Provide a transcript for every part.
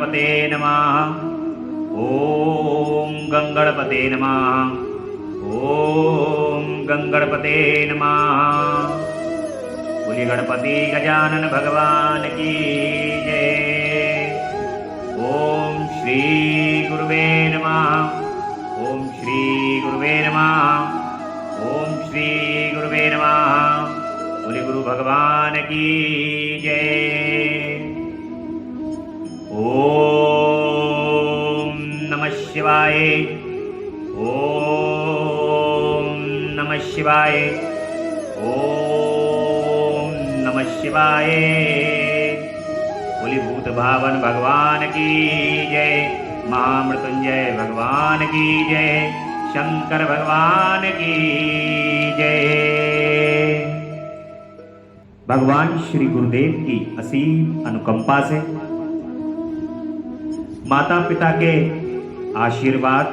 गणपते नमः। ओम गंगणपते नमः। ओम गंगणपते नमः। बोलिए गणपति गजानन भगवान की जय। ओम श्री गुरुवे नमः। ओम श्री गुरुवे नमः। ओम श्री गुरुवे नमः। बोलिए गुरु भगवान की जय। ओम नमः शिवाय। ओम नमः शिवाय। ओम नमः शिवाय। बोलिए भूत भावन भगवान की जय। महामृत्युंजय भगवान की जय। शंकर भगवान की जय। भगवान श्री गुरुदेव की असीम अनुकंपा से, माता पिता के आशीर्वाद,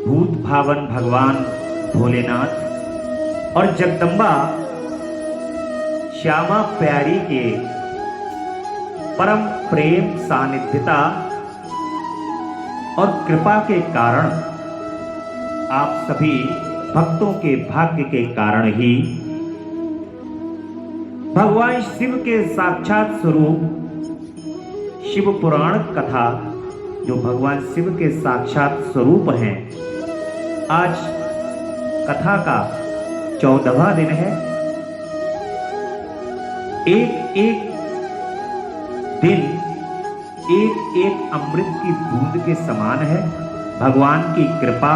भूत भावन भगवान भोलेनाथ और जगदम्बा श्यामा प्यारी के परम प्रेम सानिध्यता और कृपा के कारण, आप सभी भक्तों के भाग्य के कारण ही भगवान शिव के साक्षात स्वरूप शिव पुराण कथा, जो भगवान शिव के साक्षात स्वरूप हैं, आज कथा का 14वां दिन है। एक एक दिन एक एक अमृत की बूंद के समान है। भगवान की कृपा,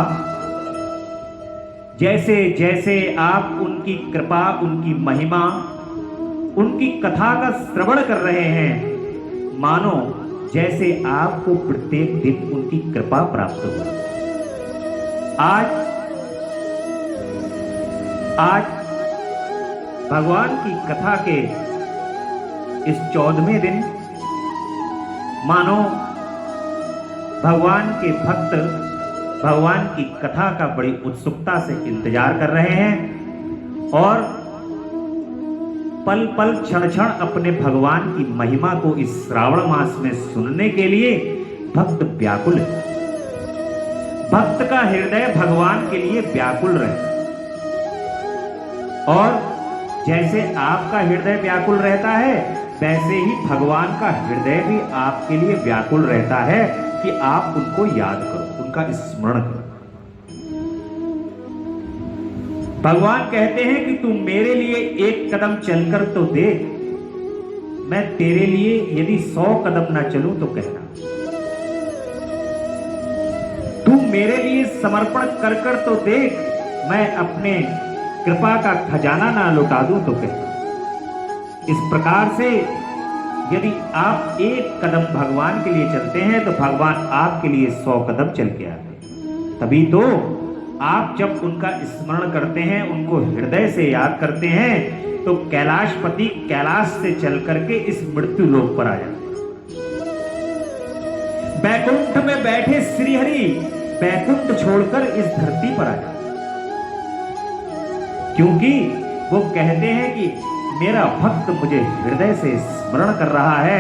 जैसे जैसे आप उनकी कृपा, उनकी महिमा, उनकी कथा का श्रवण कर रहे हैं, मानो जैसे आपको प्रत्येक दिन उनकी कृपा प्राप्त हो। आज भगवान की कथा के इस 14वें दिन, मानो भगवान के भक्त भगवान की कथा का बड़ी उत्सुकता से इंतजार कर रहे हैं और पल पल क्षण क्षण अपने भगवान की महिमा को इस श्रावण मास में सुनने के लिए भक्त व्याकुल है। भक्त का हृदय भगवान के लिए व्याकुल रहे, और जैसे आपका हृदय व्याकुल रहता है, वैसे ही भगवान का हृदय भी आपके लिए व्याकुल रहता है कि आप उनको याद करो, उनका स्मरण करो। भगवान कहते हैं कि तू मेरे लिए एक कदम चलकर तो देख, मैं तेरे लिए यदि 100 कदम ना चलूं तो कहना। तू मेरे लिए समर्पण कर कर तो देख, मैं अपने कृपा का खजाना ना लौटा दूं तो कहना। इस प्रकार से यदि आप एक कदम भगवान के लिए चलते हैं तो भगवान आपके लिए 100 कदम चल के आते। तभी तो आप जब उनका स्मरण करते हैं, उनको हृदय से याद करते हैं, तो कैलाशपति कैलाश से चल करके इस मृत्यु लोक पर आ जाते। बैकुंठ में बैठे श्रीहरि बैकुंठ छोड़कर इस धरती पर आ जाते, क्योंकि वो कहते हैं कि मेरा भक्त मुझे हृदय से स्मरण कर रहा है,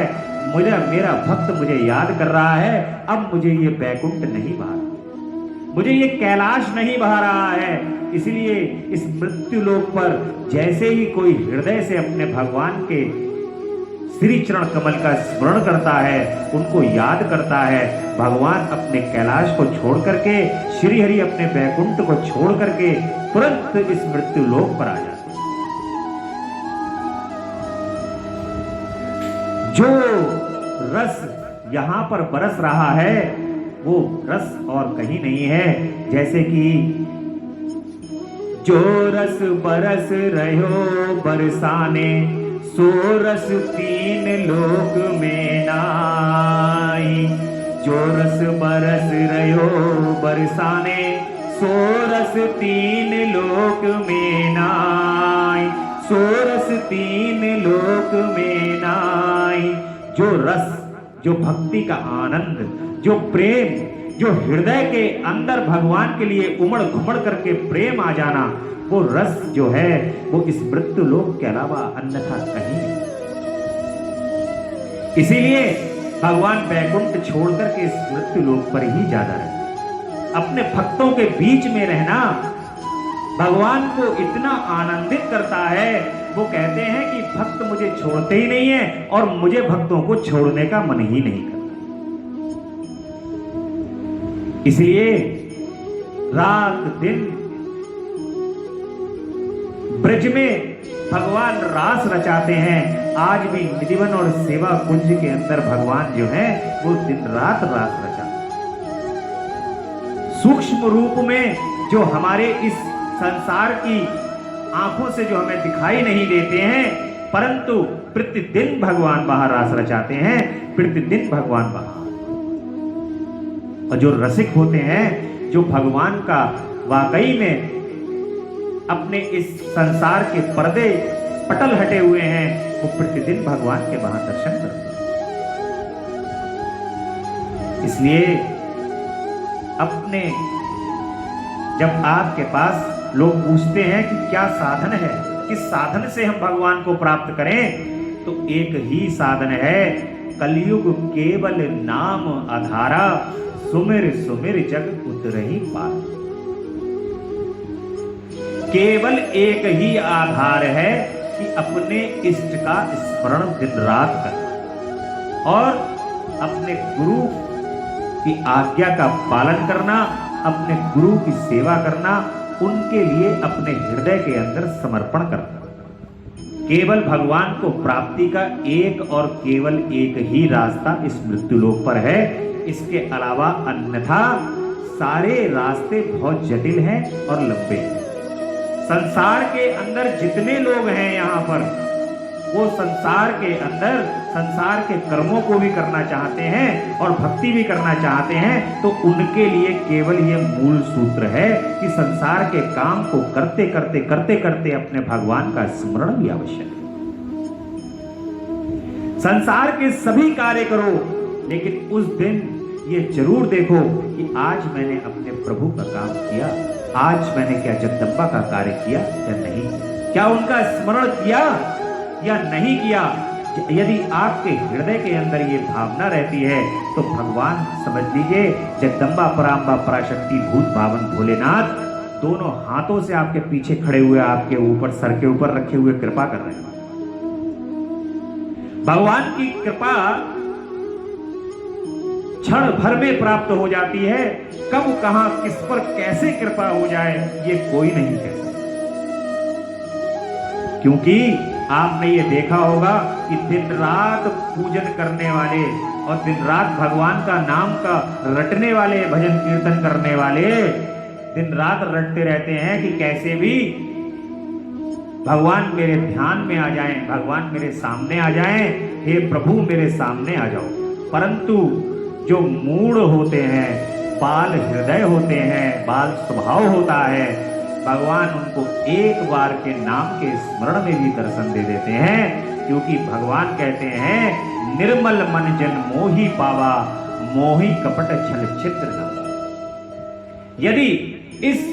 मेरा भक्त मुझे याद कर रहा है। अब मुझे ये बैकुंठ नहीं बहा, मुझे ये कैलाश नहीं बहा रहा है। इसलिए इस मृत्यु लोक पर जैसे ही कोई हृदय से अपने भगवान के श्री चरण कमल का स्मरण करता है, उनको याद करता है, भगवान अपने कैलाश को छोड़ करके, श्री हरि अपने बैकुंठ को छोड़ करके तुरंत इस मृत्यु लोक पर आ जाते। जो रस यहां पर बरस रहा है, वो रस और कहीं नहीं है। जैसे कि जो रस बरस रहो बरसाने, सो रस 3 लोक में नाई। जो रस बरस रहो बरसाने, सो रस 3 लोक में नाई। सो रस 3 लोक में नाई। जो रस, जो भक्ति का आनंद, जो प्रेम, जो हृदय के अंदर भगवान के लिए उमड़ घुमड़ करके प्रेम आ जाना, वो रस जो है वो इस मृत्यु लोक के अलावा अन्यथा कहीं नहीं। इसीलिए भगवान वैकुंठ छोड़कर के इस मृत्यु लोक पर ही ज्यादा रहते। अपने भक्तों के बीच में रहना भगवान को इतना आनंदित करता है, वो कहते हैं कि भक्त मुझे छोड़ते ही नहीं है और मुझे भक्तों को छोड़ने का मन ही नहीं करता। इसलिए रात दिन ब्रज में भगवान रास रचाते हैं। आज भी निधिवन और सेवा कुंज के अंदर भगवान जो है वो दिन रात रास रचाते हैं। सूक्ष्म रूप में जो हमारे इस संसार की आंखों से जो हमें दिखाई नहीं देते हैं, परंतु प्रतिदिन भगवान बाहर रास रचाते हैं, प्रतिदिन भगवान बाहर। और जो रसिक होते हैं, जो भगवान का वाकई में अपने इस संसार के पर्दे पटल हटे हुए हैं, वो प्रतिदिन भगवान के वहां दर्शन करते हैं। इसलिए अपने जब आपके पास लोग पूछते हैं कि क्या साधन है, किस साधन से हम भगवान को प्राप्त करें, तो एक ही साधन है, कलयुग केवल नाम आधारा, सुमिर सुमिर जग उतरहि पार। केवल एक ही आधार है कि अपने इष्ट का स्मरण दिन रात करना और अपने गुरु की आज्ञा का पालन करना, अपने गुरु की सेवा करना, उनके लिए अपने हृदय के अंदर समर्पण करना। केवल भगवान को प्राप्ति का एक और केवल एक ही रास्ता इस मृत्युलोक पर है। इसके अलावा अन्यथा सारे रास्ते बहुत जटिल हैं और लंबे हैं। संसार के अंदर जितने लोग हैं यहाँ पर, वो संसार के अंदर संसार के कर्मों को भी करना चाहते हैं और भक्ति भी करना चाहते हैं, तो उनके लिए केवल ये मूल सूत्र है कि संसार के काम को करते करते करते करते अपने भगवान का स्मरण भी आवश्यक है। संसार के सभी कार्य करो, लेकिन उस दिन ये जरूर देखो कि आज मैंने अपने प्रभु का काम किया, आज मैंने क्या जगदम्बा का कार्य किया या नहीं, क्या उनका स्मरण किया या नहीं किया। यदि आपके हृदय के अंदर ये भावना रहती है तो भगवान समझ लीजिए, जगदम्बा पराम्बा पराशक्ति भूत भावन भोलेनाथ दोनों हाथों से आपके पीछे खड़े हुए, आपके ऊपर सर के ऊपर रखे हुए कृपा कर रहे हैं। भगवान की कृपा क्षण भर में प्राप्त हो जाती है। कब कहां किस पर कैसे कृपा हो जाए ये कोई नहीं कह सकता, क्योंकि आपने ये देखा होगा कि दिन रात पूजन करने वाले और दिन रात भगवान का नाम का रटने वाले, भजन कीर्तन करने वाले दिन रात रटते रहते हैं कि कैसे भी भगवान मेरे ध्यान में आ जाएं, भगवान मेरे सामने आ जाएं, हे प्रभु मेरे सामने आ जाओ। परंतु जो मूढ़ होते हैं, बाल हृदय होते हैं, बाल स्वभाव होता है, भगवान उनको एक बार के नाम के स्मरण में भी दर्शन दे देते हैं, क्योंकि भगवान कहते हैं निर्मल मन जन मोहि पावा, मोहि कपट छल छिद्र न। यदि इस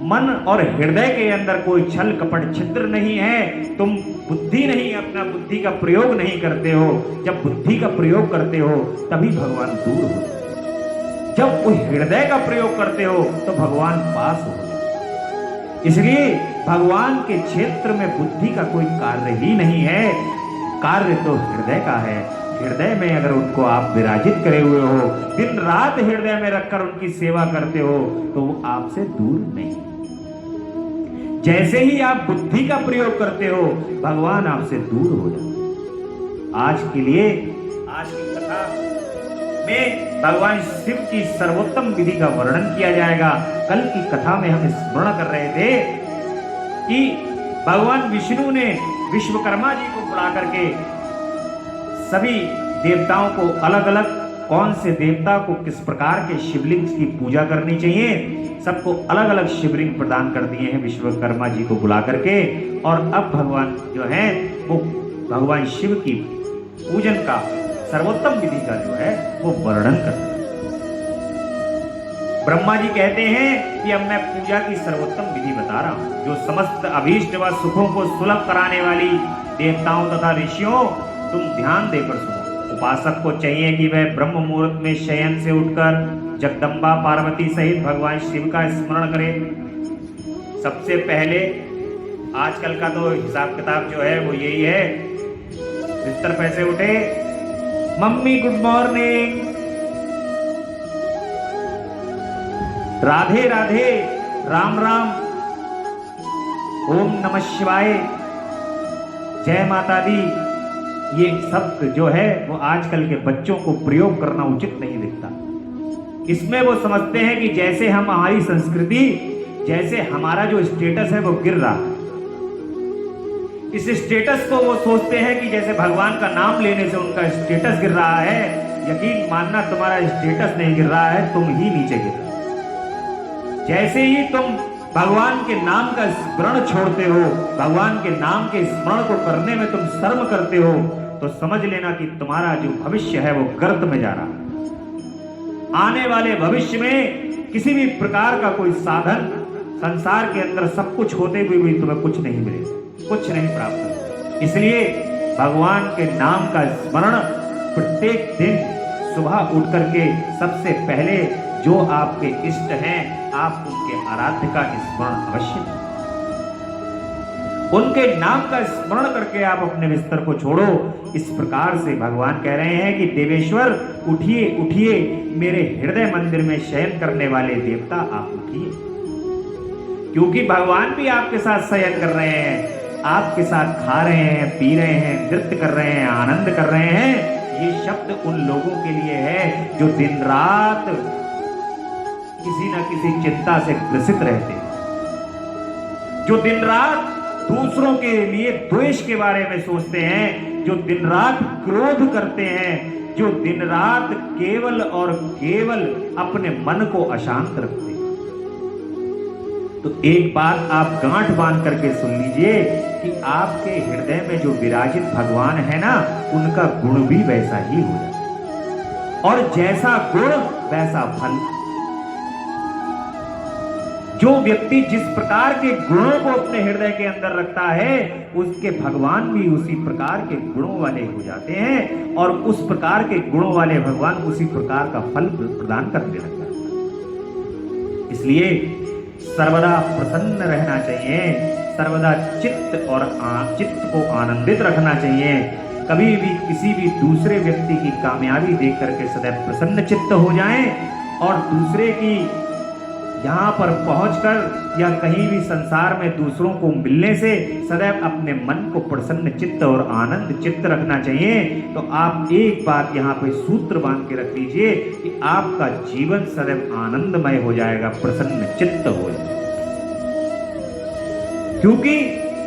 मन और हृदय के अंदर कोई छल कपट छिद्र नहीं है, तुम बुद्धि नहीं, अपना बुद्धि का प्रयोग नहीं करते हो, जब बुद्धि का प्रयोग करते हो तभी भगवान दूर हो, जब उस हृदय का प्रयोग करते हो तो भगवान पास हो। इसलिए भगवान के क्षेत्र में बुद्धि का कोई कार्य ही नहीं है, कार्य तो हृदय का है। हृदय में अगर उनको आप विराजित करे हुए हो, दिन रात हृदय में रखकर उनकी सेवा करते हो, तो वो आपसे दूर नहीं। जैसे ही आप बुद्धि का प्रयोग करते हो, भगवान आपसे दूर हो जाते। आज के लिए आज की कथा में भगवान शिव की सर्वोत्तम विधि का वर्णन किया जाएगा। कल की कथा में हम स्मरण कर रहे थे कि भगवान विष्णु ने विश्वकर्मा जी को बुला करके सभी देवताओं को अलग अलग कौन से देवता को किस प्रकार के शिवलिंग की पूजा करनी चाहिए, सबको अलग अलग शिवलिंग प्रदान कर दिए हैं विश्वकर्मा जी को बुला करके। और अब भगवान जो है वो भगवान शिव की पूजन का सर्वोत्तम विधि का जो है वो वर्णन करते हैं। ब्रह्मा जी कहते हैं कि अब मैं पूजा की सर्वोत्तम विधि बता रहा हूं, जो समस्त अभीष्ट व सुखों को सुलभ कराने वाली देवताओं तथा ऋषियों, तुम ध्यान देकर सुनो। उपासक को चाहिए कि वह ब्रह्म मुहूर्त में शयन से उठकर जगदम्बा पार्वती सहित भगवान शिव का स्मरण करे। सबसे पहले आजकल का तो हिसाब किताब जो है वो यही है, बिस्तर पे से उठे, मम्मी गुड मॉर्निंग, राधे राधे, राम राम, ओम नमः शिवाय, जय माता दी। ये शब्द जो है वो आजकल के बच्चों को प्रयोग करना उचित नहीं दिखता। इसमें वो समझते हैं कि जैसे हमारी संस्कृति, जैसे हमारा जो स्टेटस है वो गिर रहा है। इस स्टेटस को वो सोचते हैं कि जैसे भगवान का नाम लेने से उनका स्टेटस गिर रहा है। यकीन मानना, तुम्हारा स्टेटस नहीं गिर रहा है, तुम ही नीचे गिर रहे हो। जैसे ही तुम भगवान के नाम का स्मरण छोड़ते हो, भगवान के नाम के स्मरण को करने में तुम शर्म करते हो, तो समझ लेना कि तुम्हारा जो भविष्य है वो गर्त में जा रहा है। आने वाले भविष्य में किसी भी प्रकार का कोई साधन, संसार के अंदर सब कुछ होते हुए भी तुम्हें कुछ नहीं मिलेगा, कुछ नहीं प्राप्त। इसलिए भगवान के नाम का स्मरण प्रत्येक दिन सुबह उठ करके सबसे पहले जो आपके इष्ट हैं, आप उनके आराध्य का स्मरण अवश्य करें। उनके नाम का स्मरण करके आप अपने बिस्तर को छोड़ो। इस प्रकार से भगवान कह रहे हैं कि देवेश्वर उठिए उठिए, मेरे हृदय मंदिर में शयन करने वाले देवता आप उठिए। क्योंकि भगवान भी आपके साथ शयन कर रहे हैं, आपके साथ खा रहे हैं, पी रहे हैं, नृत्य कर रहे हैं, आनंद कर रहे हैं। ये शब्द उन लोगों के लिए है जो दिन रात किसी न किसी चिंता से ग्रसित रहते हैं, जो दिन रात दूसरों के लिए द्वेष के बारे में सोचते हैं, जो दिन रात क्रोध करते हैं, जो दिन रात केवल और केवल अपने मन को अशांत रखते हैं। तो एक बात आप गांठ बांध करके सुन लीजिए कि आपके हृदय में जो विराजित भगवान है ना, उनका गुण भी वैसा ही हो जाता है, और जैसा गुण वैसा फल। जो व्यक्ति जिस प्रकार के गुणों को अपने हृदय के अंदर रखता है, उसके भगवान भी उसी प्रकार के गुणों वाले हो जाते हैं, और उस प्रकार के गुणों वाले भगवान उसी प्रकार का फल प्रदान करने लगता है। इसलिए सर्वदा प्रसन्न रहना चाहिए, सर्वदा चित्त और चित्त को आनंदित रखना चाहिए। कभी भी किसी भी दूसरे व्यक्ति की कामयाबी देख करके सदैव प्रसन्न चित्त हो जाएं, और दूसरे की यहाँ पर पहुंचकर या कहीं भी संसार में दूसरों को मिलने से सदैव अपने मन को प्रसन्न चित्त और आनंद चित्त रखना चाहिए। तो आप एक बात यहाँ पे सूत्र बांध के रख लीजिए कि आपका जीवन सदैव आनंदमय हो जाएगा, प्रसन्न चित्त हो जाएगा। क्योंकि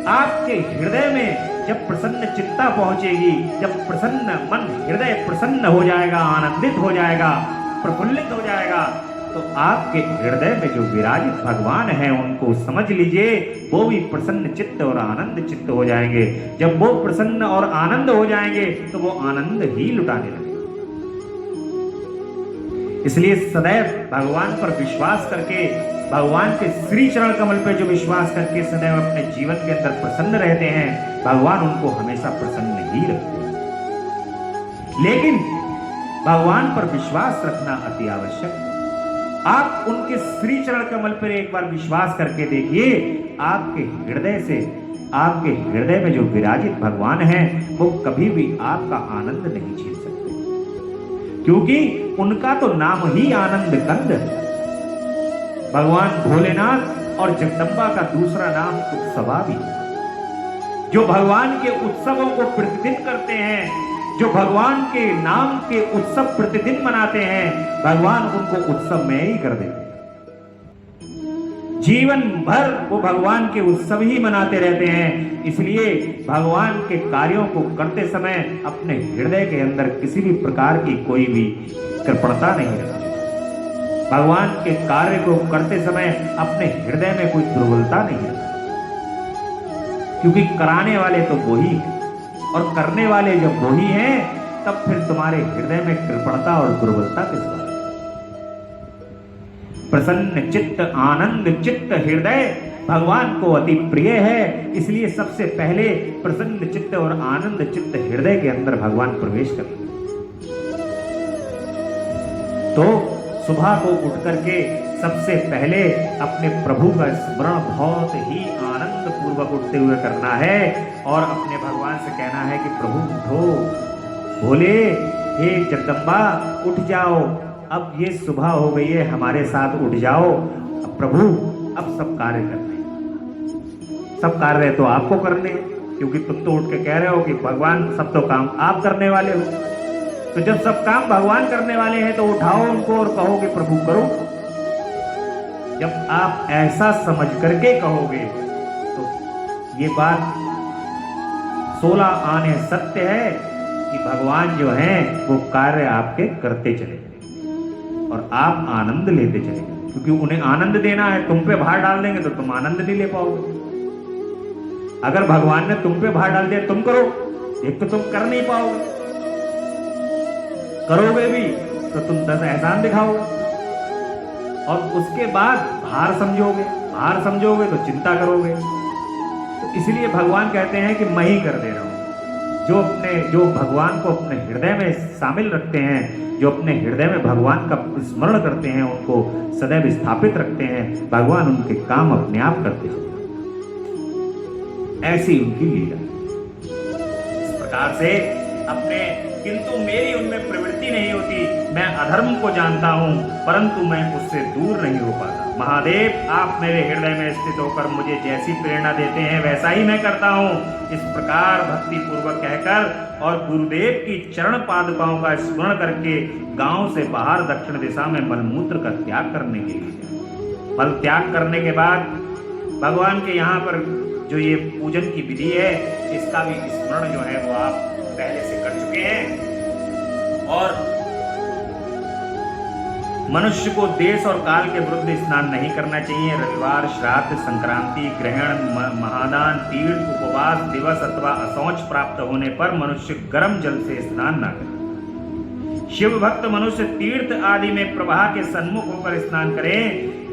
आपके हृदय में जब प्रसन्न चित्ता पहुंचेगी, जब प्रसन्न मन, हृदय प्रसन्न हो जाएगा, आनंदित हो जाएगा, प्रफुल्लित हो जाएगा, तो आपके हृदय में जो विराजित भगवान है उनको समझ लीजिए, वो भी प्रसन्न चित्त और आनंद चित्त हो जाएंगे। जब वो प्रसन्न और आनंद हो जाएंगे तो वो आनंद ही लुटाने लगेंगे। इसलिए सदैव भगवान पर विश्वास करके, भगवान के श्री चरण कमल पर जो विश्वास करके सदैव अपने जीवन के अंदर प्रसन्न रहते हैं, भगवान उनको हमेशा प्रसन्न ही रखते हैं। लेकिन भगवान पर विश्वास रखना अति आवश्यक है। आप उनके श्री चरण कमल पर एक बार विश्वास करके देखिए, आपके हृदय से, आपके हृदय में जो विराजित भगवान है वो कभी भी आपका आनंद नहीं छीन सकते, क्योंकि उनका तो नाम ही आनंद कंद है। भगवान भोलेनाथ और जगदम्बा का दूसरा नाम उत्सवा भी, जो भगवान के उत्सवों को प्रतिदिन करते हैं, जो भगवान के नाम के उत्सव प्रतिदिन मनाते हैं, भगवान उनको उत्सव में ही कर देते हैं। जीवन भर वो भगवान के उत्सव ही मनाते रहते हैं। इसलिए भगवान के कार्यों को करते समय अपने हृदय के अंदर किसी भी प्रकार की कोई भी कृपणता नहीं रखते। भगवान के कार्य को करते समय अपने हृदय में कोई दुर्बलता नहीं रखते, क्योंकि कराने वाले तो वही है, और करने वाले जब वही हैं, तब फिर तुम्हारे हृदय में कृपणता और दुर्बलता किस बात? प्रसन्न चित्त, आनंद चित्त हृदय भगवान को अति प्रिय है। इसलिए सबसे पहले प्रसन्न चित्त और आनंद चित्त हृदय के अंदर भगवान प्रवेश करते हैं। तो सुबह को उठ करके सबसे पहले अपने प्रभु का स्मरण बहुत ही आनंद पूर्वक उठते हुए करना है और अपने भगवान से कहना है कि प्रभु उठो, भोले हे जगदम्बा उठ जाओ, अब ये सुबह हो गई है, हमारे साथ उठ जाओ। अब प्रभु अब सब कार्य करने, सब कार्य तो आपको करने, क्योंकि तुम तो उठ के कह रहे हो कि भगवान सब तो काम आप करने वाले हो। तो जब सब काम भगवान करने वाले हैं तो उठाओ उनको और कहो कि प्रभु करो। जब आप ऐसा समझ करके कहोगे तो ये बात 16 आने सत्य है कि भगवान जो हैं वो कार्य आपके करते चले और आप आनंद लेते चले, क्योंकि उन्हें आनंद देना है। तुम पे भार डाल देंगे तो तुम आनंद नहीं ले पाओगे। अगर भगवान ने तुम पे भार डाल दिया तुम करो, एक तो तुम कर नहीं पाओगे, करोगे भी तो तुम 10 एहसान दिखाओगे और उसके बाद भार समझोगे तो चिंता करोगे। तो इसलिए भगवान कहते हैं कि मैं ही कर दे रहा हूं। जो भगवान को अपने हृदय में शामिल रखते हैं, जो अपने हृदय में भगवान का स्मरण करते हैं, उनको सदैव स्थापित रखते हैं, भगवान उनके काम अपने आप करते हैं। ऐसी उनकी लीला। इस प्रकार से अपने, किंतु मेरी उनमें प्रवृत्ति नहीं होती। मैं अधर्म को जानता हूं परंतु मैं उससे दूर नहीं हो पाता। महादेव आप मेरे हृदय में स्थित होकर मुझे जैसी प्रेरणा देते हैं वैसा ही मैं करता हूं। इस प्रकार भक्ति पूर्वक कहकर और गुरुदेव की चरण पादुकाओं का स्मरण करके गांव से बाहर दक्षिण दिशा में मलमूत्र का त्याग करने के लिए, मल त्याग करने के बाद भगवान के यहाँ पर जो ये पूजन की विधि है इसका भी स्मरण जो है वो आप पहले से कर चुके हैं। और मनुष्य को देश और काल के विरुद्ध स्नान नहीं करना चाहिए। रविवार, श्राद्ध, संक्रांति, ग्रहण, महादान, तीर्थ, उपवास दिवस अथवा असौच प्राप्त होने पर मनुष्य गर्म जल से स्नान न करे। शिव भक्त मनुष्य तीर्थ आदि में प्रवाह के सन्मुख होकर स्नान करे।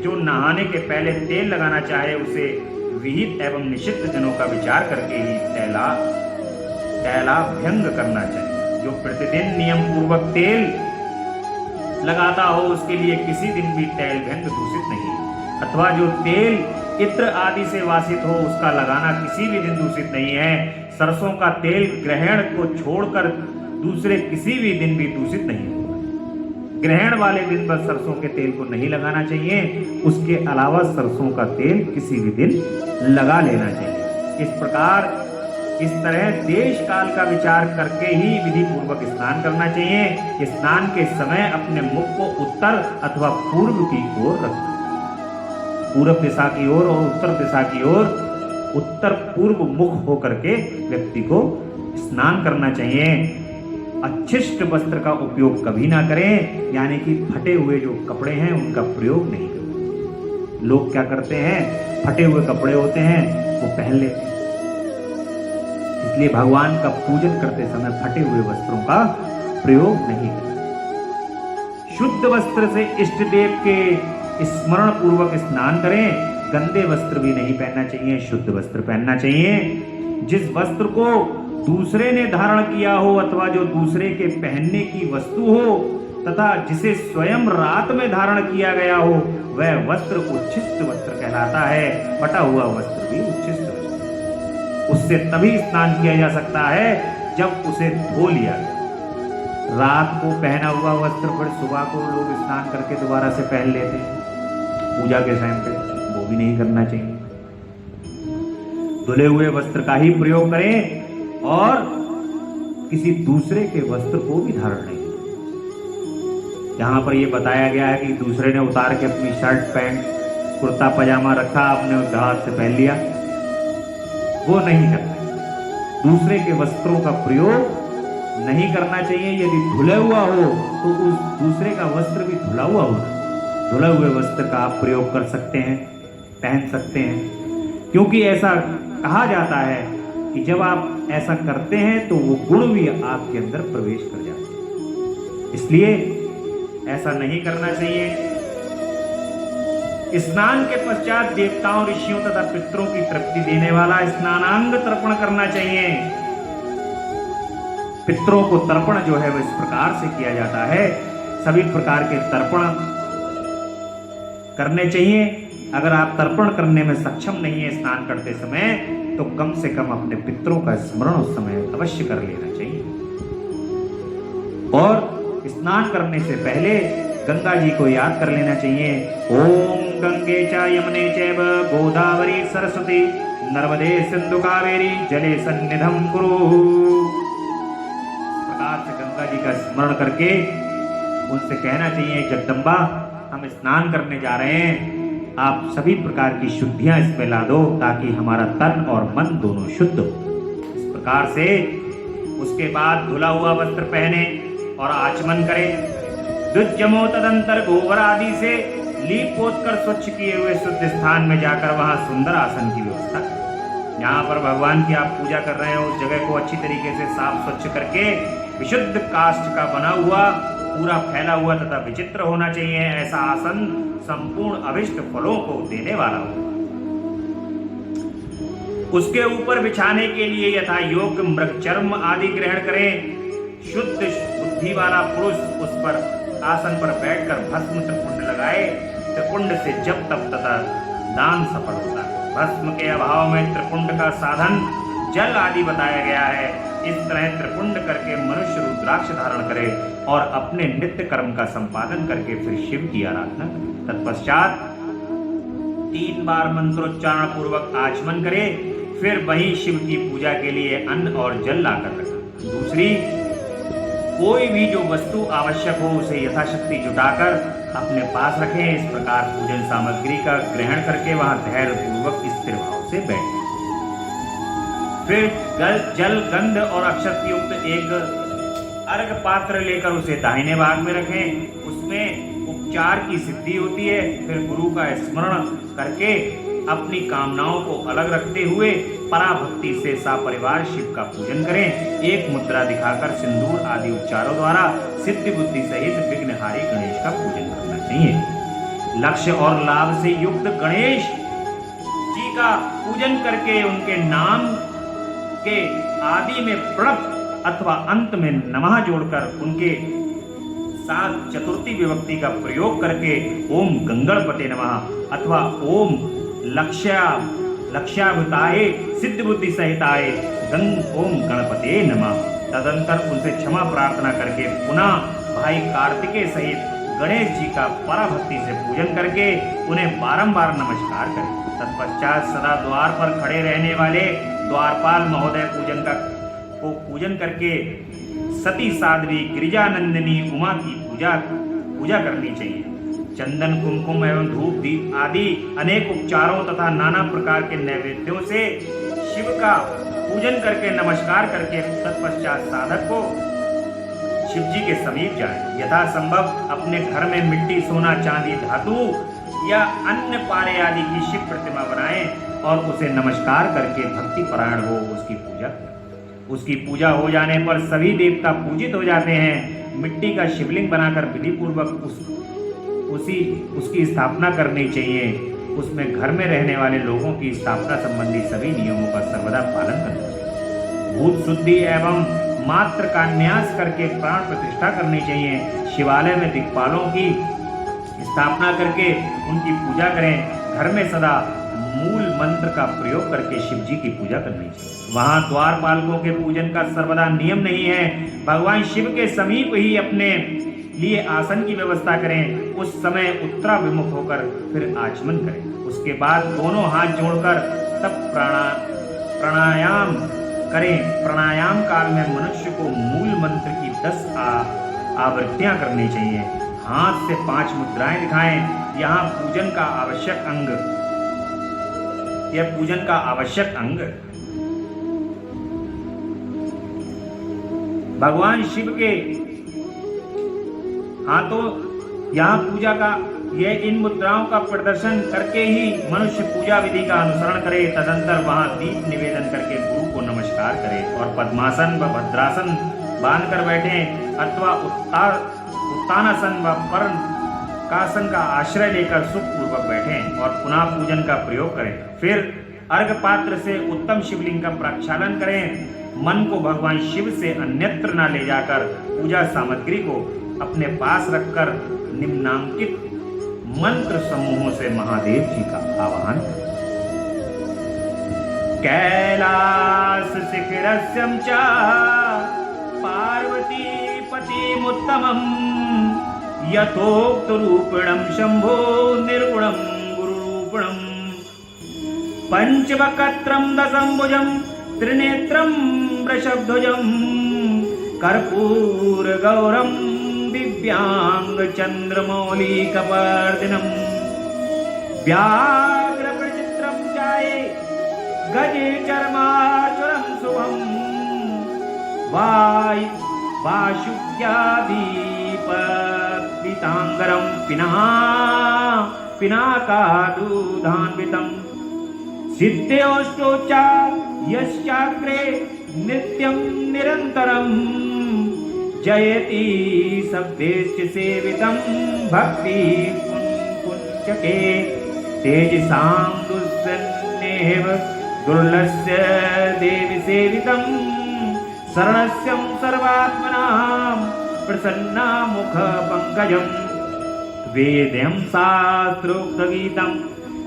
जो नहाने के पहले तेल लगाना चाहे उसे विहित एवं निषिद्ध दिनों का विचार करके ही तैलाभ्यंग करना चाहिए। जो प्रतिदिन नियम पूर्वक तेल लगाता हो उसके लिए किसी दिन भी तैलभ्यंग दूषित नहीं, अथवा जो तेल इत्र आदि से वासित हो उसका लगाना किसी भी दिन दूषित नहीं है। सरसों का तेल ग्रहण को छोड़कर दूसरे किसी भी दिन भी दूषित नहीं होगा। ग्रहण वाले दिन पर सरसों के तेल को नहीं लगाना चाहिए, उसके अलावा सरसों का तेल किसी भी दिन लगा लेना चाहिए। इस प्रकार इस तरह देश काल का विचार करके ही विधि पूर्वक स्नान करना चाहिए। स्नान के समय अपने मुख को उत्तर अथवा पूर्व की ओर रखना, पूर्व दिशा की ओर और उत्तर दिशा की ओर, उत्तर पूर्व मुख होकर के व्यक्ति को स्नान करना चाहिए। अच्छिष्ट वस्त्र का उपयोग कभी ना करें, यानी कि फटे हुए जो कपड़े हैं उनका प्रयोग नहीं करें। लोग क्या करते हैं, फटे हुए कपड़े होते हैं वो पहन लेते हैं। इसलिए भगवान का पूजन करते समय फटे हुए वस्त्रों का प्रयोग नहीं करें। शुद्ध वस्त्र से इष्ट देव के स्मरण पूर्वक स्नान करें। गंदे वस्त्र भी नहीं पहनना चाहिए, शुद्ध वस्त्र पहनना चाहिए। जिस वस्त्र को दूसरे ने धारण किया हो अथवा जो दूसरे के पहनने की वस्तु हो तथा जिसे स्वयं रात में धारण किया गया हो वह वस्त्र उच्छिष्ट वस्त्र कहलाता है। फटा हुआ वस्त्र भी उच्छिष्ट वस्त्र, उससे तभी स्नान किया जा सकता है जब उसे धो लिया जाए। रात को पहना हुआ वस्त्र फिर सुबह को लोग स्नान करके दोबारा से पहन लेते हैं पूजा के टाइम पे, वो भी नहीं करना चाहिए। धुले हुए वस्त्र का ही प्रयोग करें और किसी दूसरे के वस्त्र को भी धारण नहीं। यहां पर यह बताया गया है कि दूसरे ने उतार के अपनी शर्ट पैंट कुर्ता पजामा रखा, आपने उस हाथ से पहन लिया, वो नहीं करना। दूसरे के वस्त्रों का प्रयोग नहीं करना चाहिए। यदि धुला हुआ हो तो उस दूसरे का वस्त्र भी धुला हुआ होना, धुले हुए वस्त्र का आप प्रयोग कर सकते हैं, पहन सकते हैं। क्योंकि ऐसा कहा जाता है कि जब आप ऐसा करते हैं तो वो गुण भी आपके अंदर प्रवेश कर जाते हैं। इसलिए ऐसा नहीं करना चाहिए। स्नान के पश्चात देवताओं, ऋषियों तथा पितरों की तृप्ति देने वाला स्नानांग तर्पण करना चाहिए। पितरों को तर्पण जो है वो इस प्रकार से किया जाता है। सभी प्रकार के तर्पण करने चाहिए। अगर आप तर्पण करने में सक्षम नहीं है स्नान करते समय, तो कम से कम अपने पितरों का स्मरण उस समय अवश्य कर लेना चाहिए। और स्नान करने से पहले गंगा जी को याद कर लेना चाहिए। ओम गंगे च यमुने चैव गोदावरी सरस्वती नर्मदे सिंधु कावेरी जले सन्निधम कुरु। इस प्रकार से गंगा जी का स्मरण करके उनसे कहना चाहिए, जगदम्बा हम स्नान करने जा रहे हैं, आप सभी प्रकार की शुद्धियां इसमें ला दो ताकि हमारा तन और मन दोनों शुद्ध हो। इस प्रकार से उसके बाद धुला हुआ वस्त्र पहने और आचमन करें। दुर्जमो तदंतर गोबर आदि से लीप पोत कर स्वच्छ किए हुए शुद्ध स्थान में जाकर वहां सुंदर आसन की व्यवस्था करें। जहां पर भगवान की आप पूजा कर रहे हो उस जगह को अच्छी तरीके से साफ स्वच्छ करके विशुद्ध काष्ठ का बना हुआ, पूरा फैला हुआ तथा विचित्र होना चाहिए। ऐसा आसन संपूर्ण अभिष्ट फलों को देने वाला हो। उसके ऊपर बिछाने के लिए यथा योग्य मृग चर्म आदि ग्रहण करें। शुद्ध बुद्धि वाला पुरुष उस पर आसन पर बैठकर भस्म त्रिपुंड लगाए। त्रिपुंड से जप तप तथा दान सफल होता है। भस्म के अभाव में त्रिपुंड का साधन जल आदि बताया गया है। इस तरह त्रिपुंड करके मनुष्य रुद्राक्ष धारण करे और अपने नित्य कर्म का संपादन करके फिर शिव की आराधना करे। तत्पश्चात 3 बार मंत्रोच्चारण पूर्वक आचमन करे। फिर वही शिव की पूजा के लिए अन्न और जल लाकर रखें। दूसरी, कोई भी जो वस्तु आवश्यक हो उसे यथाशक्ति जुटाकर अपने पास रखें। इस प्रकार पूजन सामग्री का ग्रहण करके वहां धैर्य पूर्वक स्थिर भाव से बैठें। फिर जल गंध और अक्षत युक्त एक अर्घ पात्र लेकर उसे दाहिने भाग में रखें। उसमें उपचार की सिद्धि होती है। फिर गुरु का स्मरण करके अपनी कामनाओं को अलग रखते हुए पराभक्ति से सपरिवार शिव का पूजन करें। एक मुद्रा दिखाकर सिंदूर आदि उपचारों द्वारा सिद्धि बुद्धि सहित विघ्नहारी गणेश का पूजन करना चाहिए। लक्ष्य और लाभ से युक्त गणेश जी का पूजन करके उनके नाम के आदि में प्रणव अथवा अंत में नमः जोड़कर उनके साथ चतुर्थी विभक्ति का प्रयोग करके ओम गंगणपते नमः अथवा ओम लक्ष्याभूताय सिद्ध बुद्धि सहिताय ओम गणपते नमः। तदंतर उनसे क्षमा प्रार्थना करके पुनः भाई कार्तिकेय सहित गणेश जी का पराभक्ति से पूजन करके उन्हें बारंबार नमस्कार करें। तत्पश्चात सदा द्वार पर खड़े रहने वाले द्वारपाल महोदय पूजन करके सती साध्वी गिरिजानंदिनी उमा की पूजा करनी चाहिए। चंदन कुमकुम एवं धूप दीप आदि अनेक उपचारों तथा नाना प्रकार के नैवेद्यों से शिव का पूजन करके नमस्कार करके तत्पश्चात साधक को शिव जी के समीप जाए। यथा संभव अपने घर में मिट्टी सोना चांदी धातु या अन्य पारे आदि की शिव प्रतिमा बनाएं और उसे नमस्कार करके भक्ति परायण हो उसकी पूजा करें। उसकी पूजा हो जाने पर सभी देवता पूजित हो जाते हैं। मिट्टी का शिवलिंग बनाकर विधि पूर्वक उसकी स्थापना करनी चाहिए। उसमें घर में रहने वाले लोगों की स्थापना संबंधी सभी नियमों का सर्वदा पालन करना चाहिए। भूत शुद्धि एवं मात्र का न्यास करके प्राण प्रतिष्ठा करनी चाहिए। शिवालय में दिक्पालों की स्थापना करके उनकी पूजा करें। घर में सदा मूल मंत्र का प्रयोग करके शिव जी की पूजा करनी चाहिए। वहां द्वारपालकों के पूजन का सर्वदा नियम नहीं है। भगवान शिव के समीप ही अपने लिए आसन की व्यवस्था करें। उस समय उत्तराभिमुख होकर फिर आचमन करें। उसके बाद दोनों हाथ जोड़कर तब प्राणायाम करें। प्राणायाम काल में मनुष्य को मूल मंत्र की 10 आवृत्तियां करनी चाहिए। हाथ से 5 मुद्राएं दिखाएं। यहाँ पूजन का आवश्यक अंग भगवान शिव के हाथों यहाँ पूजा का इन मुद्राओं का प्रदर्शन करके ही मनुष्य पूजा विधि का अनुसरण करे। तदंतर वहां दीप निवेदन करके गुरु को नमस्कार करे और पद्मासन व भद्रासन बांधकर बैठे अथवा उत्तानासन व पर्णकासन का आश्रय लेकर सुखपूर्वक बैठें और पुनः पूजन का प्रयोग करें। फिर अर्घ पात्र से उत्तम शिवलिंग का प्रक्षालन करें। मन को भगवान शिव से अन्यत्र न ले जाकर पूजा सामग्री को अपने पास रखकर निम्नांकित मंत्र समूहों से महादेव जी का आवाहन करें। कैलास शिखरस्यं च पार्वती पतिमुत्तमम् यथोक्तरूपिणं शंभो निर्गुणं गुरुरूपिणं पंचवक्त्रं दशम्भुजं त्रिनेत्रं वृषभध्वजं कर्पूरगौरं दिव्यांगचन्द्रमौलिकपर्दिनं व्याघ्रप्रचित्रं चाये गजे चर्माचुरं शुभं वाशुद्यादीपीतांगरं पिनाकादुधान्वितं सिद्धयोष्टोच्चा यश्चाग्रे नित्यं निरन्तरं जयति शब्देश्च सेवितं भक्ति पुंचके तेजसां दुस्सन्नेव दुर्लस्य देवी सेवितं शरणस्यं सर्वात्मनां प्रसन्नामुख पंकजं वेद्यं शास्त्रोक्तगीतं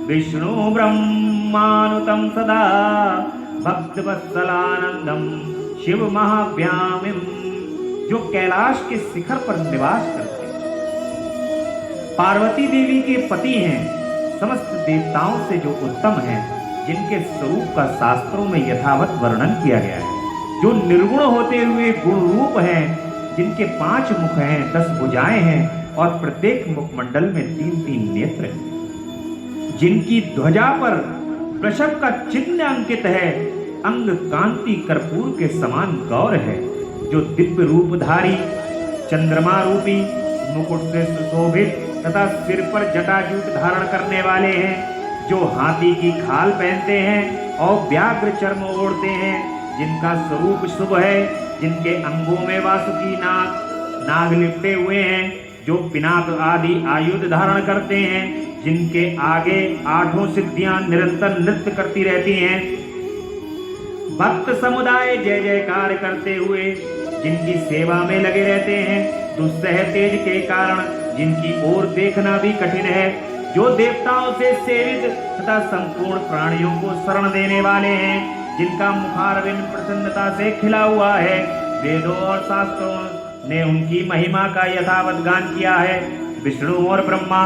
विष्णु ब्रह्मानुतं सदा भक्तवत्सलानंदं शिव महाव्यामिं जो कैलाश के शिखर पर निवास करते हैं, पार्वती देवी के पति हैं, समस्त देवताओं से जो उत्तम हैं, जिनके स्वरूप का शास्त्रों में यथावत वर्णन किया गया है, जो निर्गुण होते हुए गुण रूप हैं, जिनके 5 मुख हैं, 10 भुजाएं हैं और प्रत्येक मुखमंडल में 3-3 नेत्र हैं, जिनकी ध्वजा पर वृषभ का चिन्ह अंकित है, अंग कांति कर्पूर के समान गौर है, जो दिव्य रूपधारी चंद्रमा रूपी मुकुट से सुशोभित तथा सिर पर जटाजूट धारण करने वाले हैं, जो हाथी की खाल पहनते हैं और व्याघ्र चर्म ओढ़ते हैं, जिनका स्वरूप शुभ है, जिनके अंगों में वासुकी नाग लिपटे हुए हैं, जो पिनाक आदि आयुध धारण करते हैं, जिनके आगे 8 सिद्धियां निरंतर नृत्य करती रहती हैं, भक्त समुदाय जय जयकार करते हुए जिनकी सेवा में लगे रहते हैं, दुस्सह तेज के कारण जिनकी ओर देखना भी कठिन है, जो देवताओं से सेवित तथा संपूर्ण प्राणियों को शरण देने वाले हैं, जिनका मुखारविंद प्रसन्नता से खिला हुआ है, वेदों और शास्त्रों ने उनकी महिमा का यथावत गान किया है, विष्णु और ब्रह्मा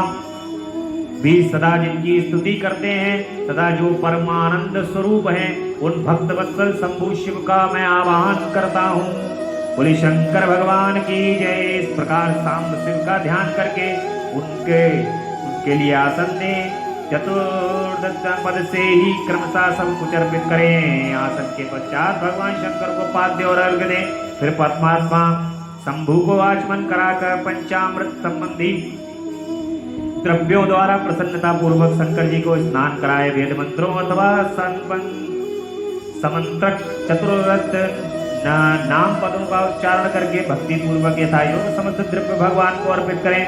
भी सदा जिनकी स्तुति करते हैं तथा जो परमानंद स्वरूप हैं, उन भक्तवत्सल शंभु शिव का मैं आवाहन करता हूँ। बोले शंकर भगवान की जय। इस प्रकार सांब शिव का ध्यान करके उनके लिए आसन दें, चतुर्दश पद से ही क्रमशः सब कुछ अर्पित करें। आसन के पश्चात भगवान शंकर को पाद्य और अर्घ दें, फिर परमात्मा शंभु को आचमन कराकर पंचामृत संबंधी द्रव्यों द्वारा प्रसन्नता पूर्वक शंकर जी को स्नान कराए। वेद मंत्रों अथवा समंत्रक चतुर्थ नाम पदों का उच्चारण करके भक्ति पूर्वक यथा योग समस्त द्रव्य भगवान को अर्पित करें।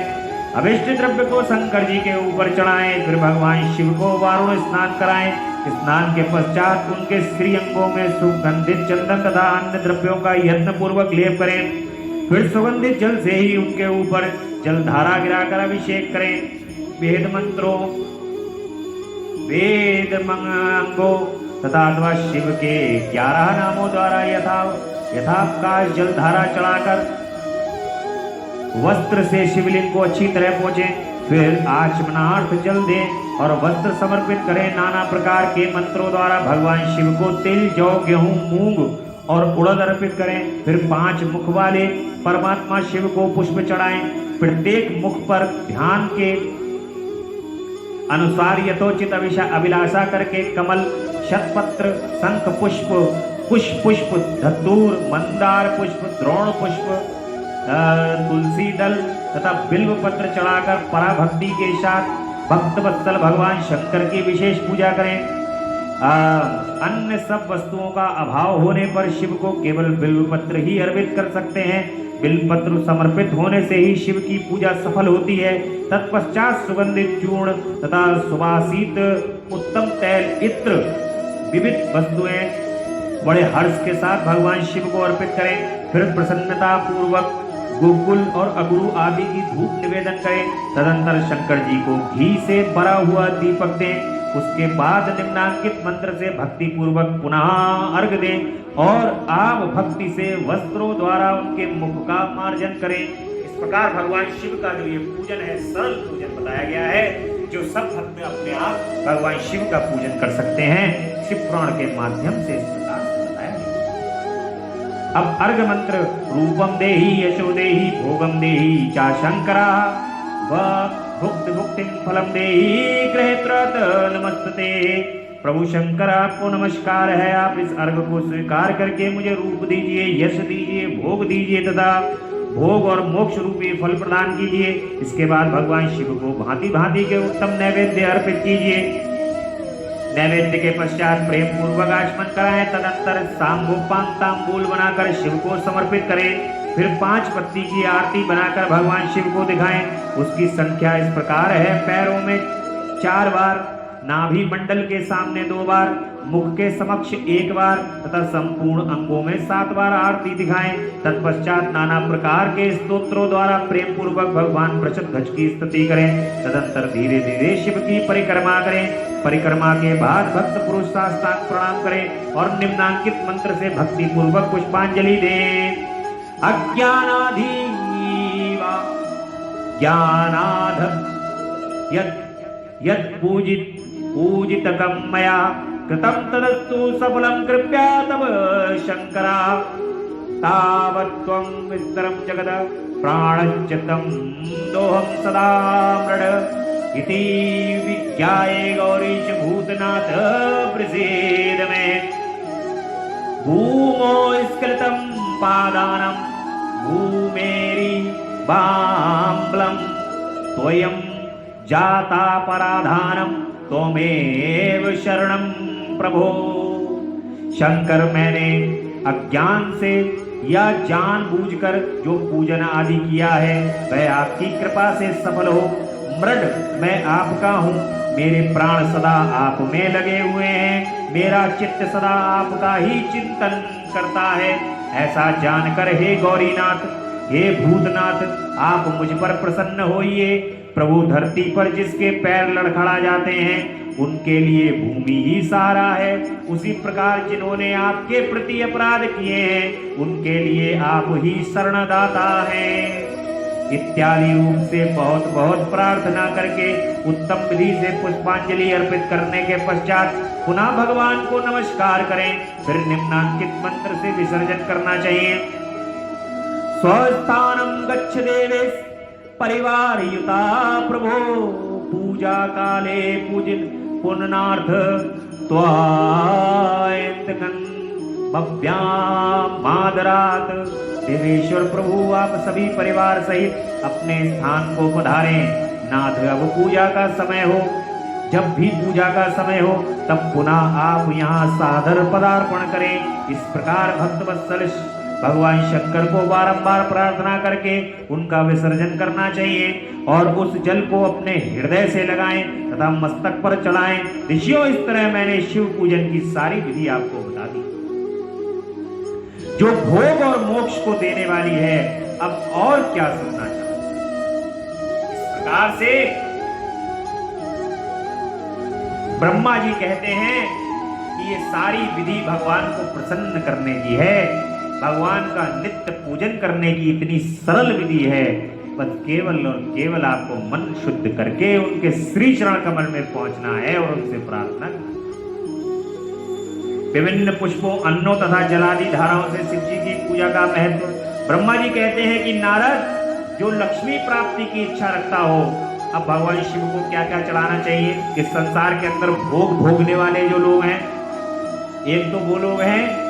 अभिष्ट द्रव्य को शंकर जी के ऊपर चढ़ाएं, फिर भगवान शिव को वारुण स्नान कराएं। स्नान के पश्चात उनके श्री अंगों में सुगंधित चंदन तथा अन्य द्रव्यों का यत्न पूर्वक लेप करें, फिर सुगंधित जल से ही उनके ऊपर जलधारा गिराकर अभिषेक करें। वेद मंत्रों वेद अंगों तथा अथवा शिव के 11 नामों द्वारा यथावकाश जलधारा चढ़ाकर वस्त्र से शिवलिंग को अच्छी तरह पोंछें, फिर आचमनार्थ जल दें और वस्त्र समर्पित करें। नाना प्रकार के मंत्रों द्वारा भगवान शिव को तिल, जौ, गेहूं, मूंग और उड़द अर्पित करें। फिर 5 मुख वाले परमात्मा शिव को पुष्प चढ़ाएं। प्रत्येक मुख पर ध्यान के अनुसार यथोचित अभिलाषा करके कमल, शतपत्र, शंख पुष्प, पुष्प, धतूर, मंदार पुष्प, द्रोण पुष्प, तुलसी दल तथा बिल्व पत्र चढ़ाकर पराभक्ति के साथ भक्तवत्सल भगवान शंकर की विशेष पूजा करें। अन्य सब वस्तुओं का अभाव होने पर शिव को केवल बिल्व पत्र ही अर्पित कर सकते हैं। बिल्व पत्र समर्पित होने से ही शिव की पूजा सफल होती है। तत्पश्चात सुगंधित चूर्ण तथा सुवासित उत्तम तैल, इत्र, विविध वस्तुएं बड़े हर्ष के साथ भगवान शिव को अर्पित करें। फिर प्रसन्नता पूर्वक गुगुल और अगरू आदि की धूप निवेदन करें। तदंतर शंकर जी को घी से भरा हुआ दीपक दें। उसके बाद निम्नांकित मंत्र से भक्ति पूर्वक पुनः अर्घ दें और आप भक्ति से वस्त्रों द्वारा उनके मुख का मार्जन करें। इस प्रकार भगवान शिव का जो ये पूजन है, सरल पूजन बताया गया है, जो सब भक्त अपने आप भगवान शिव का पूजन कर सकते हैं, शिव पुराण के माध्यम से इस प्रकार से बताया गया। अब अर्घ मंत्र रूपम देहि यशो देहि भोगम देहि चा शंकरा व भुक्तिम फलम देहि गृहत्रत नमस्ते। प्रभु शंकर आपको नमस्कार है, आप इस अर्घ को स्वीकार करके मुझे रूप दीजिए, यश दीजिए, भोग दीजिए तथा भोग और मोक्ष रूपी फल प्रदान कीजिए। इसके बाद भगवान शिव को भांति भांति के उत्तम नैवेद्य अर्पित कीजिए। नैवेद्य के पश्चात प्रेम पूर्वक आचमन कराएं। तदंतर सांगोपान तांबूल बनाकर शिव को समर्पित करें। फिर 5 पत्ती की आरती बनाकर भगवान शिव को दिखाएं। उसकी संख्या इस प्रकार है, पैरों में 4 बार, नाभि मंडल के सामने 2 बार, मुख के समक्ष 1 बार तथा संपूर्ण अंगों में 7 बार आरती दिखाएं। तत्पश्चात नाना प्रकार के स्तोत्रों द्वारा प्रेम पूर्वक भगवान वृषध्वज की स्तुति करें। तदंतर धीरे धीरे शिव की परिक्रमा करें। परिक्रमा के बाद भक्त पुरुष साष्टांग प्रणाम करें और निम्नांकित मंत्र से भक्ति पूर्वक पुष्पांजलि दें। अज्ञानाधीवा ज्ञानाध यत् पूजितकं मया कृतं तदस्तु सफलं कृपया तव शंकरा। तावत् त्वं विस्तरं जगद प्राणश्च तं दोहं सदा मृड इति विज्ञाये गौरीश भूतनाथ प्रसीद मे। भूमो स्खलितं पादानं भूमेरि बाम्बलं त्वयं जाता पराधानम त्वमेव शरणं प्रभो। शंकर, मैंने अज्ञान से या जानबूझकर जो पूजन आदि किया है वह आपकी कृपा से सफल हो। मृड मैं आपका हूँ, मेरे प्राण सदा आप में लगे हुए हैं, मेरा चित्त सदा आपका ही चिंतन करता है। ऐसा जानकर हे गौरीनाथ, हे भूतनाथ, आप मुझ पर प्रसन्न होइए। प्रभु, धरती पर जिसके पैर लड़खड़ा जाते हैं उनके लिए भूमि ही सहारा है। उसी प्रकार जिन्होंने आपके प्रति अपराध किए हैं उनके लिए आप ही शरणदाता हैं। इत्यादि रूप से बहुत बहुत प्रार्थना करके उत्तम विधि से पुष्पांजलि अर्पित करने के पश्चात पुनः भगवान को नमस्कार करें। फिर निम्नांकित मंत्र से विसर्जन करना चाहिए। स्वस्थानम गच्छ देवेश परिवार युता प्रभो पूजा काले पूजित पुण्णार्थ त्वायंतकं भव्याम मादरात। देवेश्वर प्रभु, आप सभी परिवार सहित अपने स्थान को पधारें। नाथ, अब पूजा का समय हो। जब भी पूजा का समय हो तब पुनः आप यहाँ सादर पदार्पण करें। इस प्रकार भक्तवत्सल भगवान शंकर को बारंबार प्रार्थना करके उनका विसर्जन करना चाहिए और उस जल को अपने हृदय से लगाएं तथा मस्तक पर चढ़ाएं। ऋषियों, इस तरह मैंने शिव पूजन की सारी विधि आपको बता दी, जो भोग और मोक्ष को देने वाली है। अब और क्या सुनना चाहते? इस प्रकार से ब्रह्मा जी कहते हैं कि ये सारी विधि भगवान को प्रसन्न करने की है। भगवान का नित्य पूजन करने की इतनी सरल विधि है, बस केवल और केवल आपको मन शुद्ध करके उनके श्री चरण कमल में पहुंचना है और उनसे प्रार्थना करना। विभिन्न पुष्पों, अन्नों तथा जलादि धाराओं से शिव जी की पूजा का महत्व। ब्रह्मा जी कहते हैं कि नारद, जो लक्ष्मी प्राप्ति की इच्छा रखता हो, अब भगवान शिव को क्या क्या चढ़ाना चाहिए। इस संसार के अंदर भोग भोगने वाले जो लोग हैं, एक तो वो लोग हैं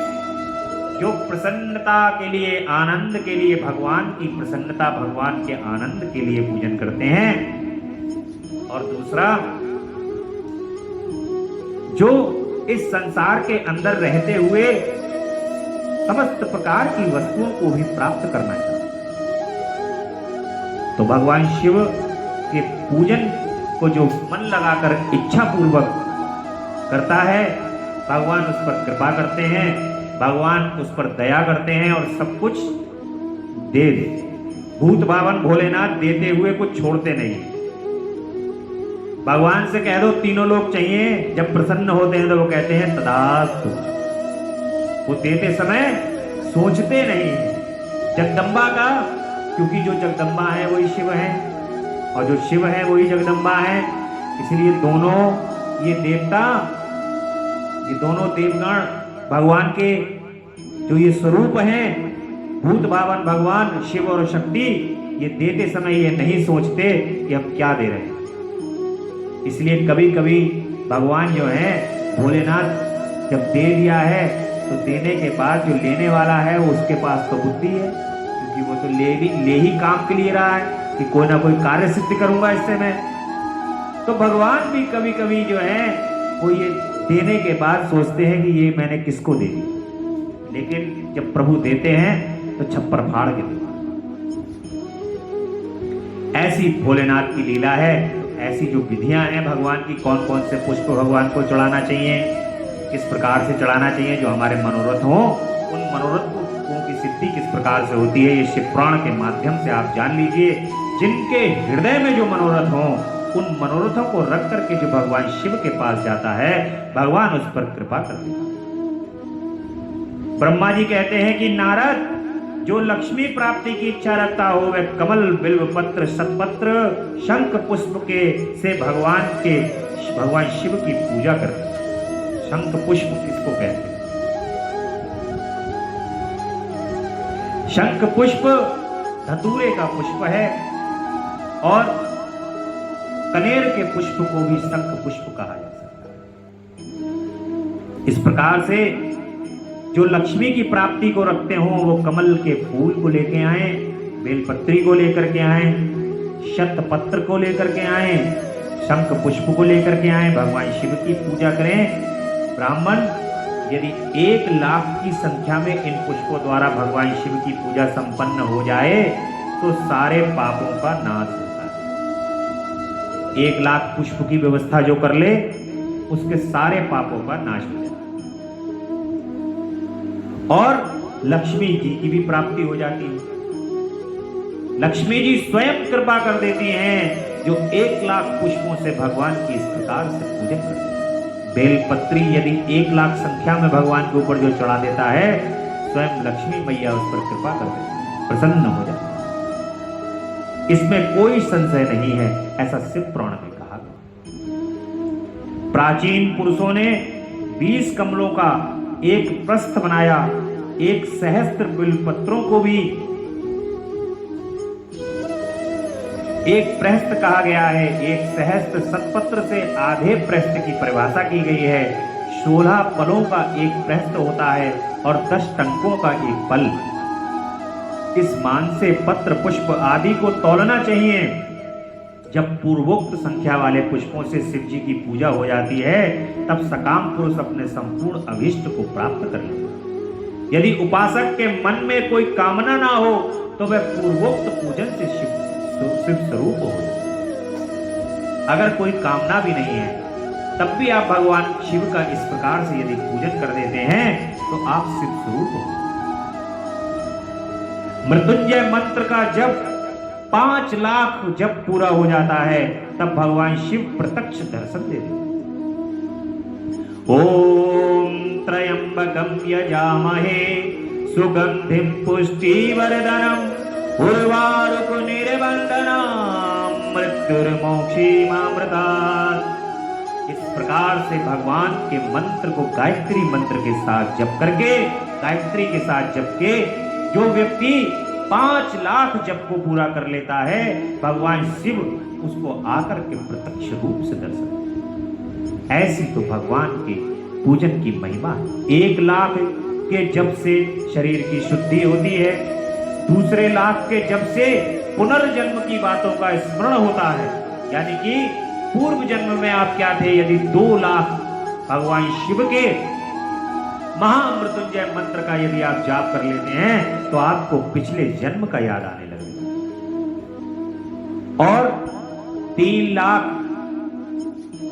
जो प्रसन्नता के लिए, आनंद के लिए, भगवान की प्रसन्नता, भगवान के आनंद के लिए पूजन करते हैं। और दूसरा, जो इस संसार के अंदर रहते हुए समस्त प्रकार की वस्तुओं को भी प्राप्त करना चाहते, तो भगवान शिव के पूजन को जो मन लगाकर इच्छा पूर्वक करता है, भगवान उस पर कृपा करते हैं, भगवान उस पर दया करते हैं और सब कुछ दे देते हैं। भूत भावन भोलेनाथ देते हुए कुछ छोड़ते नहीं। भगवान से कह दो तीनों लोग चाहिए, जब प्रसन्न होते हैं तो वो कहते हैं तदास्तु। वो देते समय सोचते नहीं। जगदम्बा का, क्योंकि जो जगदम्बा है वही शिव है और जो शिव है वही जगदम्बा है, इसलिए दोनों ये देवता, ये दोनों देवगण भगवान के जो ये स्वरूप हैं, भूत भावन भगवान शिव और शक्ति, ये देते समय ये नहीं सोचते कि हम क्या दे रहे हैं। इसलिए कभी कभी भगवान जो है भोलेनाथ जब दे दिया है तो देने के बाद जो लेने वाला है उसके पास तो बुद्धि है, क्योंकि वो तो ले ही काम के लिए रहा है कि कोई ना कोई कार्य सिद्ध करूंगा इससे मैं। तो भगवान भी कभी कभी जो है वो ये देने के बाद सोचते हैं कि ये मैंने किसको दे दी, लेकिन जब प्रभु देते हैं तो छप्पर फाड़ के देते। ऐसी भोलेनाथ की लीला है। ऐसी जो विधियां हैं भगवान की, कौन कौन से पुष्प भगवान को चढ़ाना चाहिए, किस प्रकार से चढ़ाना चाहिए, जो हमारे मनोरथ हो, उन मनोरथों की सिद्धि किस प्रकार से होती है, ये शिव पुराण के माध्यम से आप जान लीजिए। जिनके हृदय में जो मनोरथ हो, उन मनोरथों को रख करके जो भगवान शिव के पास जाता है, भगवान उस पर कृपा करते हैं। ब्रह्मा जी कहते हैं कि नारद, जो लक्ष्मी प्राप्ति की इच्छा रखता हो वह कमल, बिल्व पत्र, सतपत्र, शंख पुष्प के से भगवान शिव की पूजा करते हैं। शंख पुष्प किसको कहते हैं? शंख पुष्प धतूरे का पुष्प है और कनेर के पुष्प को भी शंख पुष्प कहा जा सकता है। इस प्रकार से जो लक्ष्मी की प्राप्ति को रखते हो वो कमल के फूल को लेके आए, बेलपत्री को लेकर के आए, शतपत्र को लेकर के आए, शंख पुष्प को लेकर के आए, भगवान शिव की पूजा करें। ब्राह्मण यदि 1 लाख की संख्या में इन पुष्पों द्वारा भगवान शिव की पूजा संपन्न हो जाए तो सारे पापों का नाश होता है। 1 लाख पुष्प की व्यवस्था जो कर ले उसके सारे पापों का नाश हो जाए और लक्ष्मी जी की भी प्राप्ति हो जाती है। लक्ष्मी जी स्वयं कृपा कर देती हैं जो 1 लाख पुष्पों से भगवान की इस प्रकार से पूजन करते हैं। बेलपत्री यदि 1 लाख संख्या में भगवान के ऊपर जो चढ़ा देता है, स्वयं लक्ष्मी मैया उस पर कृपा कर देती है, प्रसन्न हो जाती है। इसमें कोई संशय नहीं है, ऐसा शिव पुराण में कहा गया। प्राचीन पुरुषों ने 20 कमलों का एक प्रस्थ बनाया, 1 सहस्त्र बिल्वपत्रों को भी एक प्रस्थ कहा गया है। 1 सहस्त्र सतपत्र से आधे प्रस्थ की परिभाषा की गई है। 16 पलों का एक प्रस्थ होता है और 10 टंकों का एक पल। इस मान से पत्र पुष्प आदि को तौलना चाहिए। जब पूर्वोक्त संख्या वाले पुष्पों से शिव जी की पूजा हो जाती है तब सकाम पुरुष अपने संपूर्ण अभीष्ट को प्राप्त कर लेगा। यदि उपासक के मन में कोई कामना ना हो तो वह पूर्वोक्त पूजन से शिव स्वरूप हो। अगर कोई कामना भी नहीं है तब भी आप भगवान शिव का इस प्रकार से यदि पूजन कर देते हैं तो आप शिव स्वरूप हो। मृत्युंजय मंत्र का जब 5 लाख जब पूरा हो जाता है तब भगवान शिव प्रत्यक्ष दर्शन देते हैं। ओम त्र्यंबकं यजामहे सुगंधिं पुष्टिवर्धनम् उर्वारुक निर्बंधनम् मृत्युर्मोक्षीमामृतात्। इस प्रकार से भगवान के मंत्र को गायत्री मंत्र के साथ जप करके, गायत्री के साथ जप के जो व्यक्ति 5 लाख जप को पूरा कर लेता है, भगवान शिव उसको आकर के प्रत्यक्ष रूप से दर्शन। ऐसी तो भगवान के पूजन की महिमा है। 1 लाख के जप से शरीर की शुद्धि होती है, दूसरे लाख के जप से पुनर्जन्म की बातों का स्मरण होता है। यानी कि पूर्व जन्म में आप क्या थे। यदि 2 लाख भगवान शिव के महामृत्युंजय मंत्र का यदि आप जाप कर लेते हैं तो आपको पिछले जन्म का याद आने लगेगा। और 3 लाख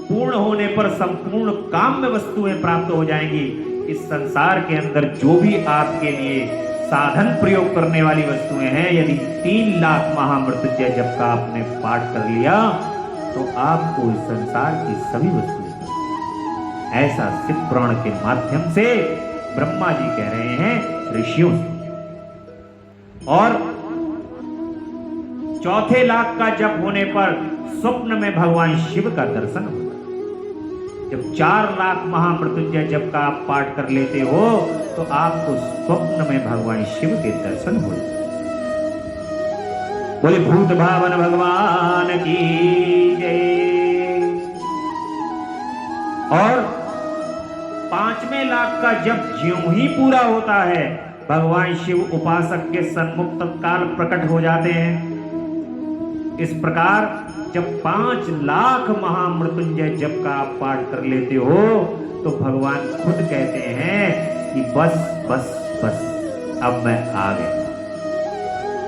पूर्ण होने पर संपूर्ण काम्य वस्तुएं प्राप्त हो जाएंगी। इस संसार के अंदर जो भी आपके लिए साधन प्रयोग करने वाली वस्तुएं हैं। यदि 3 लाख महामृत्युंजय जप का आपने पाठ कर लिया तो आपको इस संसार की सभी वस्तुएं, ऐसा शिव पुराण के माध्यम से ब्रह्मा जी कह रहे हैं ऋषियों से। और 4 लाख का जप होने पर स्वप्न में भगवान शिव का दर्शन होगा। जब 4 लाख महामृत्युंजय जप का आप पाठ कर लेते हो तो आपको स्वप्न में भगवान शिव के दर्शन हो। बोले भूत भावन भगवान की जय। और 5वें लाख का जप ज्यों ही पूरा होता है भगवान शिव उपासक के सन्मुख तत्काल प्रकट हो जाते हैं। इस प्रकार जब 5 लाख महामृत्युंजय जप का आप पाठ कर लेते हो तो भगवान खुद कहते हैं कि बस बस बस अब मैं आ गया।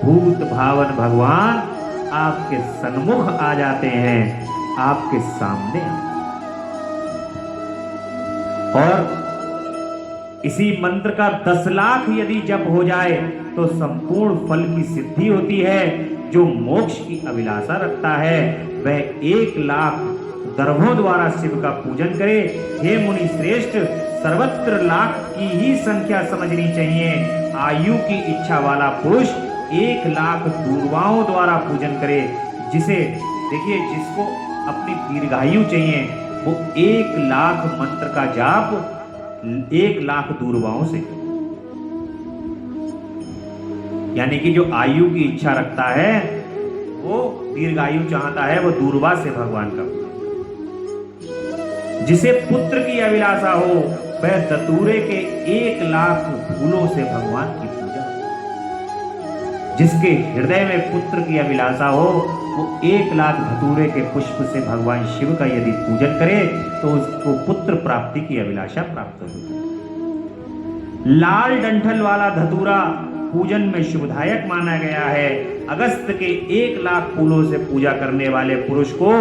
भूत भावन भगवान आपके सन्मुख आ जाते हैं, आपके सामने और इसी मंत्र का 10 लाख यदि जप हो जाए तो संपूर्ण फल की सिद्धि होती है। जो मोक्ष की अभिलाषा रखता है वह 1 लाख दर्भों द्वारा शिव का पूजन करे। हे मुनि श्रेष्ठ, सर्वत्र लाख की ही संख्या समझनी चाहिए। आयु की इच्छा वाला पुरुष 1 लाख दूर्वाओं द्वारा पूजन करे। जिसे देखिए, जिसको अपनी दीर्घायु चाहिए वो 1 लाख मंत्र का जाप 1 लाख दूर्वाओं से, यानी कि जो आयु की इच्छा रखता है वो दीर्घायु चाहता है वो दूर्वा से भगवान का। जिसे पुत्र की अभिलाषा हो वह दतूरे के 1 लाख फूलों से भगवान की पूजा। जिसके हृदय में पुत्र की अभिलाषा हो वो 1 लाख धतूरे के पुष्प से भगवान शिव का यदि पूजन करे तो उसको पुत्र प्राप्ति की अभिलाषा प्राप्त होगी। लाल डंठल वाला धतूरा पूजन में शुभदायक माना गया है। अगस्त के 1 लाख फूलों से पूजा करने वाले पुरुष को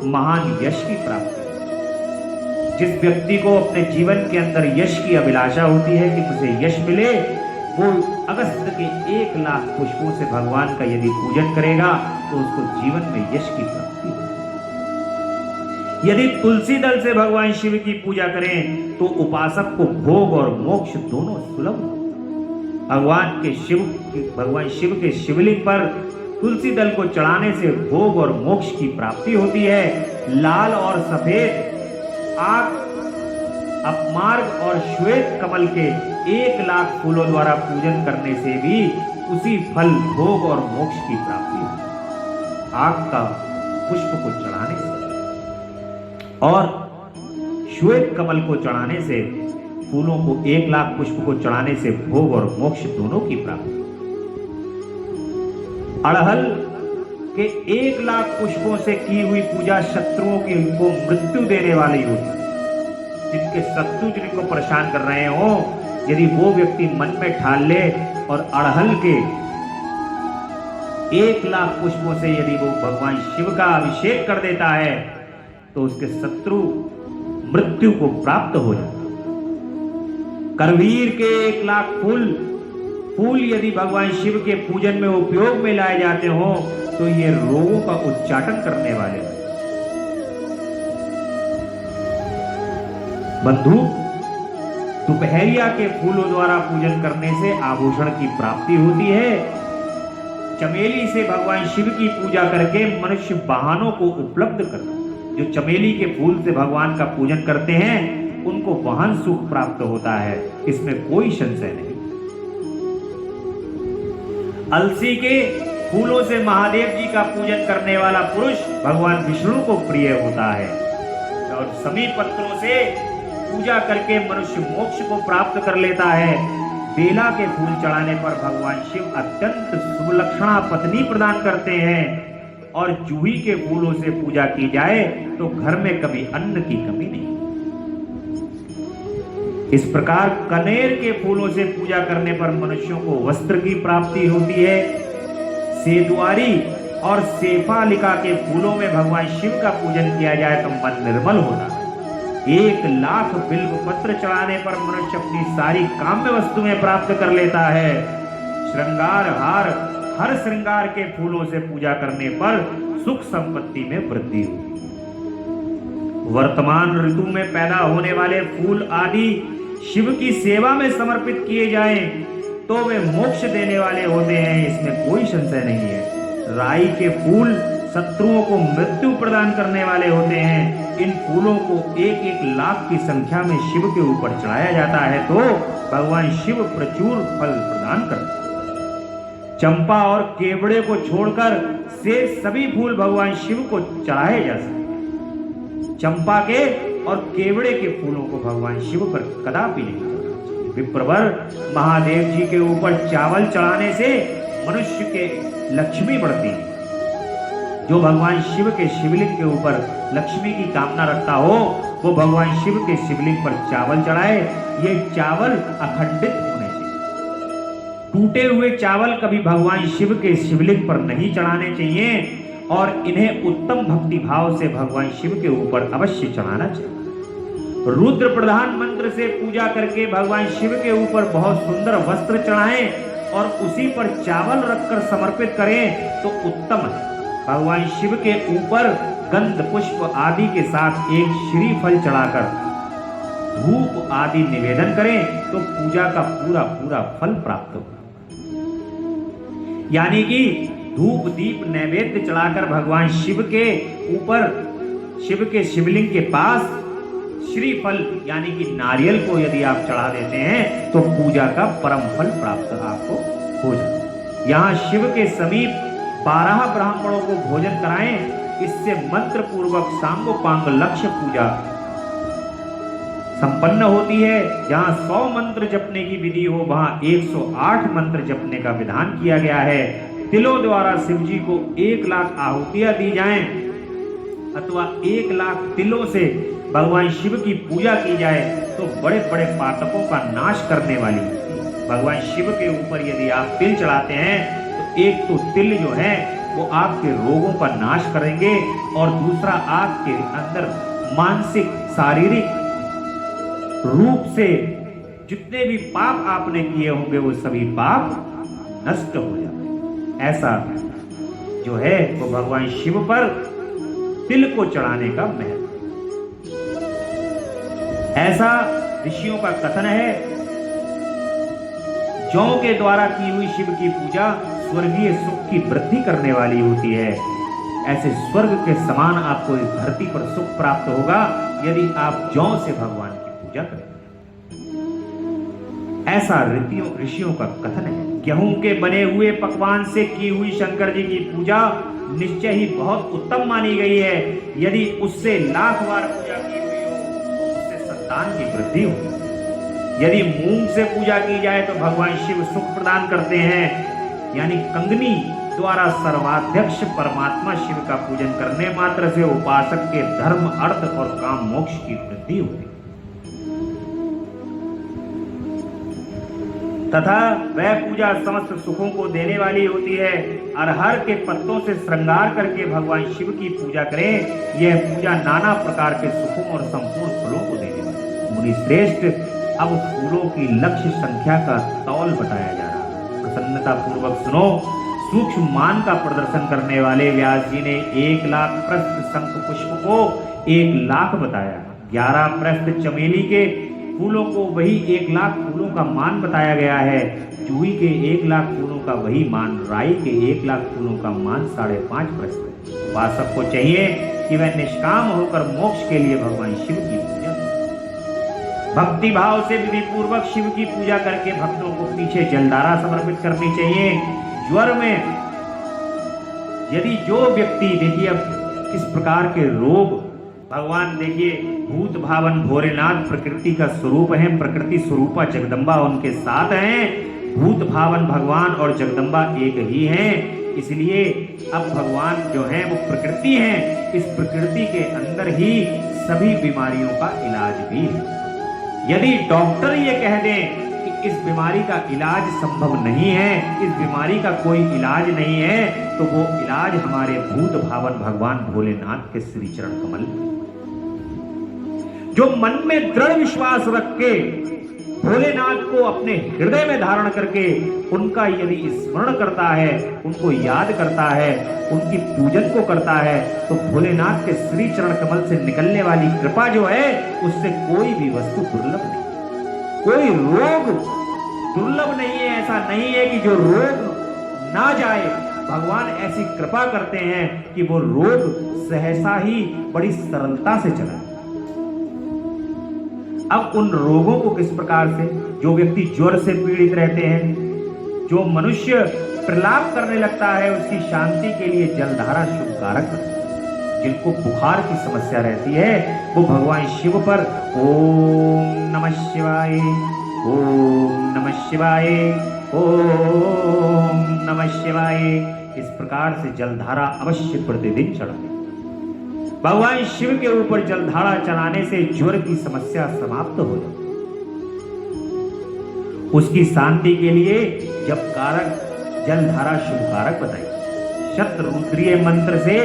महान यश की प्राप्ति। जिस व्यक्ति को अपने जीवन के अंदर यश की अभिलाषा होती है कि मुझे यश मिले, वो अगस्त के 1 लाख पुष्पों से भगवान का यदि पूजन करेगा तो उसको जीवन में यश की प्राप्ति होगी। यदि तुलसी दल से भगवान शिव की पूजा करें तो उपासक को भोग और मोक्ष दोनों सुलभ। भगवान शिव के शिवलिंग पर तुलसी दल को चढ़ाने से भोग और मोक्ष की प्राप्ति होती है। लाल और सफेद आग, अपमार्ग और श्वेत कमल के 1 लाख फूलों द्वारा पूजन करने से भी उसी फल, भोग और मोक्ष की प्राप्ति होती है। आग का पुष्प को चढ़ाने से और श्वेत कमल को चढ़ाने से, फूलों को 1 लाख पुष्प को चढ़ाने से भोग और मोक्ष दोनों की प्राप्ति। अड़हल के 1 लाख पुष्पों से की हुई पूजा शत्रुओं की को मृत्यु देने वाली होती। जिनके शत्रु जिनको परेशान कर रहे हो, यदि वो व्यक्ति मन में ठान ले और अड़हल के 1 लाख पुष्पों से यदि वो भगवान शिव का अभिषेक कर देता है तो उसके शत्रु मृत्यु को प्राप्त हो जाता। करवीर के 1 लाख फूल यदि भगवान शिव के पूजन में उपयोग में लाए जाते हो तो ये रोगों का उच्चाटन करने वाले हैं। बंधु, दोपहरिया के फूलों द्वारा पूजन करने से आभूषण की प्राप्ति होती है। चमेली से भगवान शिव की पूजा करके मनुष्य वाहनों को उपलब्ध करता है। जो चमेली के फूल से भगवान का पूजन करते हैं उनको वाहन सुख प्राप्त होता है, इसमें कोई संशय नहीं। अलसी के फूलों से महादेव जी का पूजन करने वाला पुरुष भगवान विष्णु को प्रिय होता है और समी पत्रों से पूजा करके मनुष्य मोक्ष को प्राप्त कर लेता है। बेला के फूल चढ़ाने पर भगवान शिव अत्यंत सुलक्षणा पत्नी प्रदान करते हैं और जूही के फूलों से पूजा की जाए तो घर में कभी अन्न की कमी नहीं। इस प्रकार कनेर के फूलों से पूजा करने पर मनुष्यों को वस्त्र की प्राप्ति होती है। सेदुआरी और सेफालिका के फूलों में भगवान शिव का पूजन किया जाए तो मन निर्मल होता है। 1 लाख बिल्व पत्र चढ़ाने पर मनुष्य अपनी सारी काम्य वस्तुएं प्राप्त कर लेता है। श्रृंगार हार हर श्रृंगार के फूलों से पूजा करने पर सुख संपत्ति में वृद्धि होती है। वर्तमान ऋतु में पैदा होने वाले फूल आदि शिव की सेवा में समर्पित किए जाएं तो वे मोक्ष देने वाले होते हैं, इसमें कोई संशय नहीं है। राई के फूल शत्रुओं को मृत्यु प्रदान करने वाले होते हैं। इन फूलों को 1-1 लाख की संख्या में शिव के ऊपर चढ़ाया जाता है तो भगवान शिव प्रचुर फल प्रदान करते हैं। चंपा और केवड़े को छोड़कर शेष सभी फूल भगवान शिव को चढ़ाए जा सकते हैं। चंपा के और केवड़े के फूलों को भगवान शिव पर कदापि नहीं चढ़ाना चाहिए। विप्रवर महादेव जी के ऊपर चावल चढ़ाने से मनुष्य के लक्ष्मी बढ़ती है। जो भगवान शिव के शिवलिंग के ऊपर लक्ष्मी की कामना रखता हो वो भगवान शिव के शिवलिंग पर चावल चढ़ाए। ये चावल अखंडित होने चाहिए। टूटे हुए चावल कभी भगवान शिव के शिवलिंग पर नहीं चढ़ाने चाहिए और इन्हें उत्तम भक्ति भाव से भगवान शिव के ऊपर अवश्य चढ़ाना चाहिए। रुद्र प्रधान मंत्र से पूजा करके भगवान शिव के ऊपर बहुत सुंदर वस्त्र चढ़ाएं और उसी पर चावल रखकर समर्पित करें तो उत्तम है। भगवान शिव के ऊपर गंध पुष्प आदि के साथ एक श्रीफल चढ़ाकर धूप आदि निवेदन करें तो पूजा का पूरा पूरा फल प्राप्त होगा। यानी कि धूप दीप नैवेद्य चढ़ाकर भगवान शिव के ऊपर शिव के शिवलिंग के पास श्रीफल यानी कि नारियल को यदि आप चढ़ा देते हैं तो पूजा का परम फल प्राप्त आपको हो जाए। यहाँ शिव के समीप 12 ब्राह्मणों को भोजन कराएं, इससे मंत्र पूर्वक सांगोपांग लक्ष्य पूजा संपन्न होती है। जहां 100 मंत्र जपने की विधि हो वहां 108 मंत्र जपने का विधान किया गया है। तिलों द्वारा शिव जी को 1 लाख आहुतियां दी जाएं अथवा 1 लाख तिलों से भगवान शिव की पूजा की जाए तो बड़े बड़े पातकों का नाश करने वाली भगवान शिव के ऊपर यदि आप तिल चढ़ाते हैं तो एक तो तिल जो है वो आपके रोगों का नाश करेंगे और दूसरा आपके अंदर मानसिक शारीरिक रूप से जितने भी पाप आपने किए होंगे वो सभी पाप नष्ट हो जाते। ऐसा जो है वो भगवान शिव पर तिल को चढ़ाने का महत्व। ऐसा ऋषियों का कथन है जौ के द्वारा की हुई शिव की पूजा स्वर्गीय सुख की वृद्धि करने वाली होती है। ऐसे स्वर्ग के समान आपको इस धरती पर सुख प्राप्त होगा यदि आप जौ से भगवान की पूजा करें। ऐसा ऋषियों का कथन है। गेहूं के बने हुए पकवान से की हुई शंकर जी की पूजा निश्चय ही बहुत उत्तम मानी गई है। यदि उससे लाख बार पूजा की हुई हो तो उससे संतान की वृद्धि हो। यदि मूंग से पूजा की जाए तो भगवान शिव सुख प्रदान करते हैं। यानी कंगनी द्वारा सर्वाध्यक्ष परमात्मा शिव का पूजन करने मात्र से उपासक के धर्म अर्थ और काम मोक्ष की वृद्धि होती है तथा वह पूजा समस्त सुखों को देने वाली होती है। अरहर के पत्तों से श्रृंगार करके भगवान शिव की पूजा करें। यह पूजा नाना प्रकार के सुखों और संपूर्ण फलों को देने वाली है। मुनि श्रेष्ठ अब फूलों की लक्ष्य संख्या का तौल बताया जा रहा है। प्रसन्नता पूर्वक सुनो। सूक्ष्म मान का प्रदर्शन करने वाले व्यास जी ने 1 लाख प्रस्थ शंख पुष्प को 1 लाख बताया। 11 प्रस्थ चमेली के फूलों को वही 1 लाख फूलों का मान बताया गया है। जूही के 1 लाख फूलों का वही मान, राई के 1 लाख फूलों का मान 5.5 प्रस्थ है। वासक को चाहिए कि वह निष्काम होकर मोक्ष के लिए भगवान शिव की पूजा भक्ति भाव से विधि पूर्वक शिव की पूजा करके भक्तों को पीछे जलधारा समर्पित करनी चाहिए। ज्वर में यदि जो व्यक्ति देखिए अब किस प्रकार के रोग भगवान देखिए भूत भावन भोलेनाथ प्रकृति का स्वरूप है। प्रकृति स्वरूपा जगदम्बा उनके साथ हैं। भूत भावन भगवान और जगदम्बा एक ही हैं। इसलिए अब भगवान जो है वो प्रकृति है। इस प्रकृति के अंदर ही सभी बीमारियों का इलाज भी है। यदि डॉक्टर ये कह दें कि इस बीमारी का इलाज संभव नहीं है, इस बीमारी का कोई इलाज नहीं है, तो वो इलाज हमारे भूत भावन भगवान भोलेनाथ के श्री चरण कमल। जो मन में दृढ़ विश्वास रख के भोलेनाथ को अपने हृदय में धारण करके उनका यदि स्मरण करता है, उनको याद करता है, उनकी पूजन को करता है, तो भोलेनाथ के श्री चरण कमल से निकलने वाली कृपा जो है, उससे कोई भी वस्तु दुर्लभ नहीं, कोई रोग दुर्लभ नहीं है। ऐसा नहीं है कि जो रोग ना जाए, भगवान ऐसी कृपा करते हैं कि वो रोग सहसा ही बड़ी सरलता से चला। अब उन रोगों को किस प्रकार से, जो व्यक्ति ज्वर से पीड़ित रहते हैं, जो मनुष्य प्रलाप करने लगता है, उसकी शांति के लिए जलधारा शुभकारक है। जिनको बुखार की समस्या रहती है, वो भगवान शिव पर ओम नमः शिवाय, ओम नमः शिवाय, ओम नमः शिवाय, इस प्रकार से जलधारा अवश्य प्रतिदिन चढ़ाएं। भगवान शिव के ऊपर जलधारा चढ़ाने से ज्वर की समस्या समाप्त हो जाती। उसकी शांति के लिए जप कारक जलधारा शुभ कारक बताई। शत रुद्रीय मंत्र से,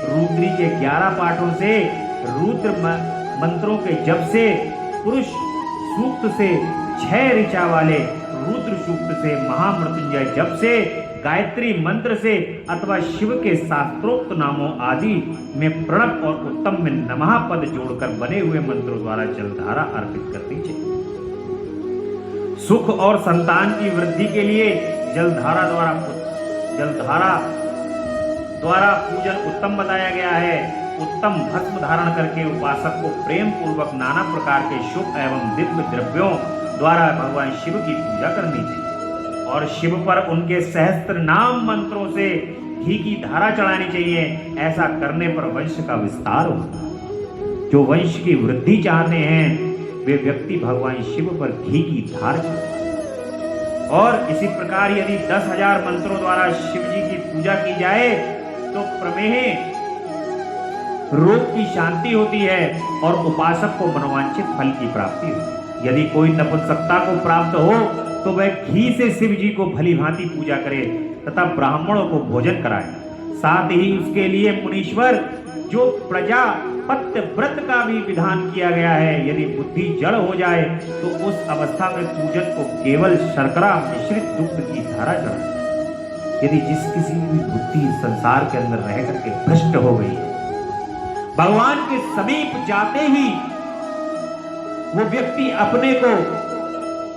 रुद्री के 11 पाठों से, रुद्र मंत्रों के जप से, पुरुष सूक्त से, 6 ऋचा वाले रुद्र सूक्त से, महामृत्युंजय जप से, गायत्री मंत्र से अथवा शिव के शास्त्रोक्त नामों आदि में प्रणव और उत्तम में नमः पद जोड़कर बने हुए मंत्रों द्वारा जलधारा अर्पित कर दीजिए। सुख और संतान की वृद्धि के लिए जलधारा द्वारा पूजन उत्तम बताया गया है। उत्तम भस्म धारण करके उपासक को प्रेम पूर्वक नाना प्रकार के शुभ एवं दिव्य द्रव्यों द्वारा भगवान शिव की पूजा करनी चाहिए और शिव पर उनके सहस्त्र नाम मंत्रों से घी की धारा चढ़ानी चाहिए। ऐसा करने पर वंश का विस्तार होता है। जो वंश की वृद्धि चाहते हैं वे व्यक्ति भगवान शिव पर घी की धार चढ़ाएं। और इसी प्रकार यदि 10,000 मंत्रों द्वारा शिव जी की पूजा की जाए तो प्रमेह रोग की शांति होती है और उपासक को मनोवांछित फल की प्राप्ति होती है। यदि कोई नपुंसकता को प्राप्त हो तो वह घी से शिव जी को भली भांति पूजा करे तथा ब्राह्मणों को भोजन कराए। साथ ही उसके लिए मुनीश्वर जो प्रजापत्य व्रत का भी विधान किया गया है। यदि बुद्धि जड़ हो जाए तो उस अवस्था में पूजन को केवल शर्करा मिश्रित दुग्ध की धारा चढ़ाए। यदि जिस किसी की बुद्धि संसार के अंदर रह करके भ्रष्ट हो गई, भगवान के समीप जाते ही वो व्यक्ति अपने को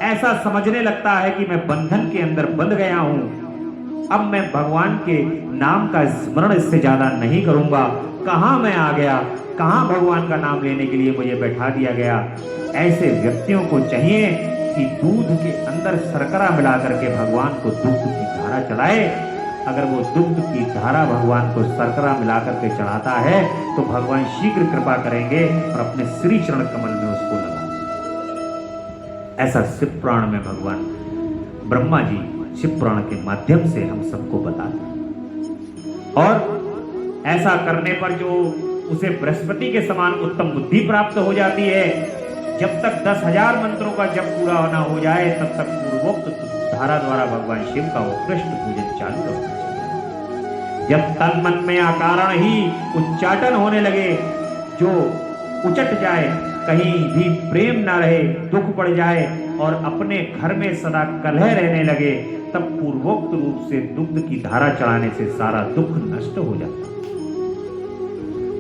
ऐसा समझने लगता है कि मैं बंधन के अंदर बंध गया हूं, अब मैं भगवान के नाम का स्मरण इससे ज्यादा नहीं करूंगा। कहां मैं आ गया, कहां भगवान का नाम लेने के लिए मुझे बैठा दिया गया। ऐसे व्यक्तियों को चाहिए कि दूध के अंदर शर्करा मिला करके भगवान को दुग्ध की धारा चढ़ाए। अगर वो दुग्ध की धारा भगवान को शर्करा मिला करके चढ़ाता है तो भगवान शीघ्र कृपा करेंगे और अपने श्री चरण कमल में उसको लगा। ऐसा शिव पुराण में भगवान ब्रह्मा जी शिव पुराण के माध्यम से हम सबको बताते और ऐसा करने पर जो उसे बृहस्पति के समान उत्तम बुद्धि प्राप्त हो जाती है। जब तक 10,000 मंत्रों का जप पूरा होना हो जाए तब तक पूर्वोक्त धारा द्वारा भगवान शिव का उत्कृष्ट पूजन चालू रखना चाहिए। जब तन मन में अकारण ही उच्चाटन होने लगे, जो उचट जाए, कहीं भी प्रेम ना रहे, दुख पड़ जाए और अपने घर में सदा कलह रहने लगे, तब पूर्वोक्त रूप से दुग्ध की धारा चढ़ाने से सारा दुख नष्ट हो जाता।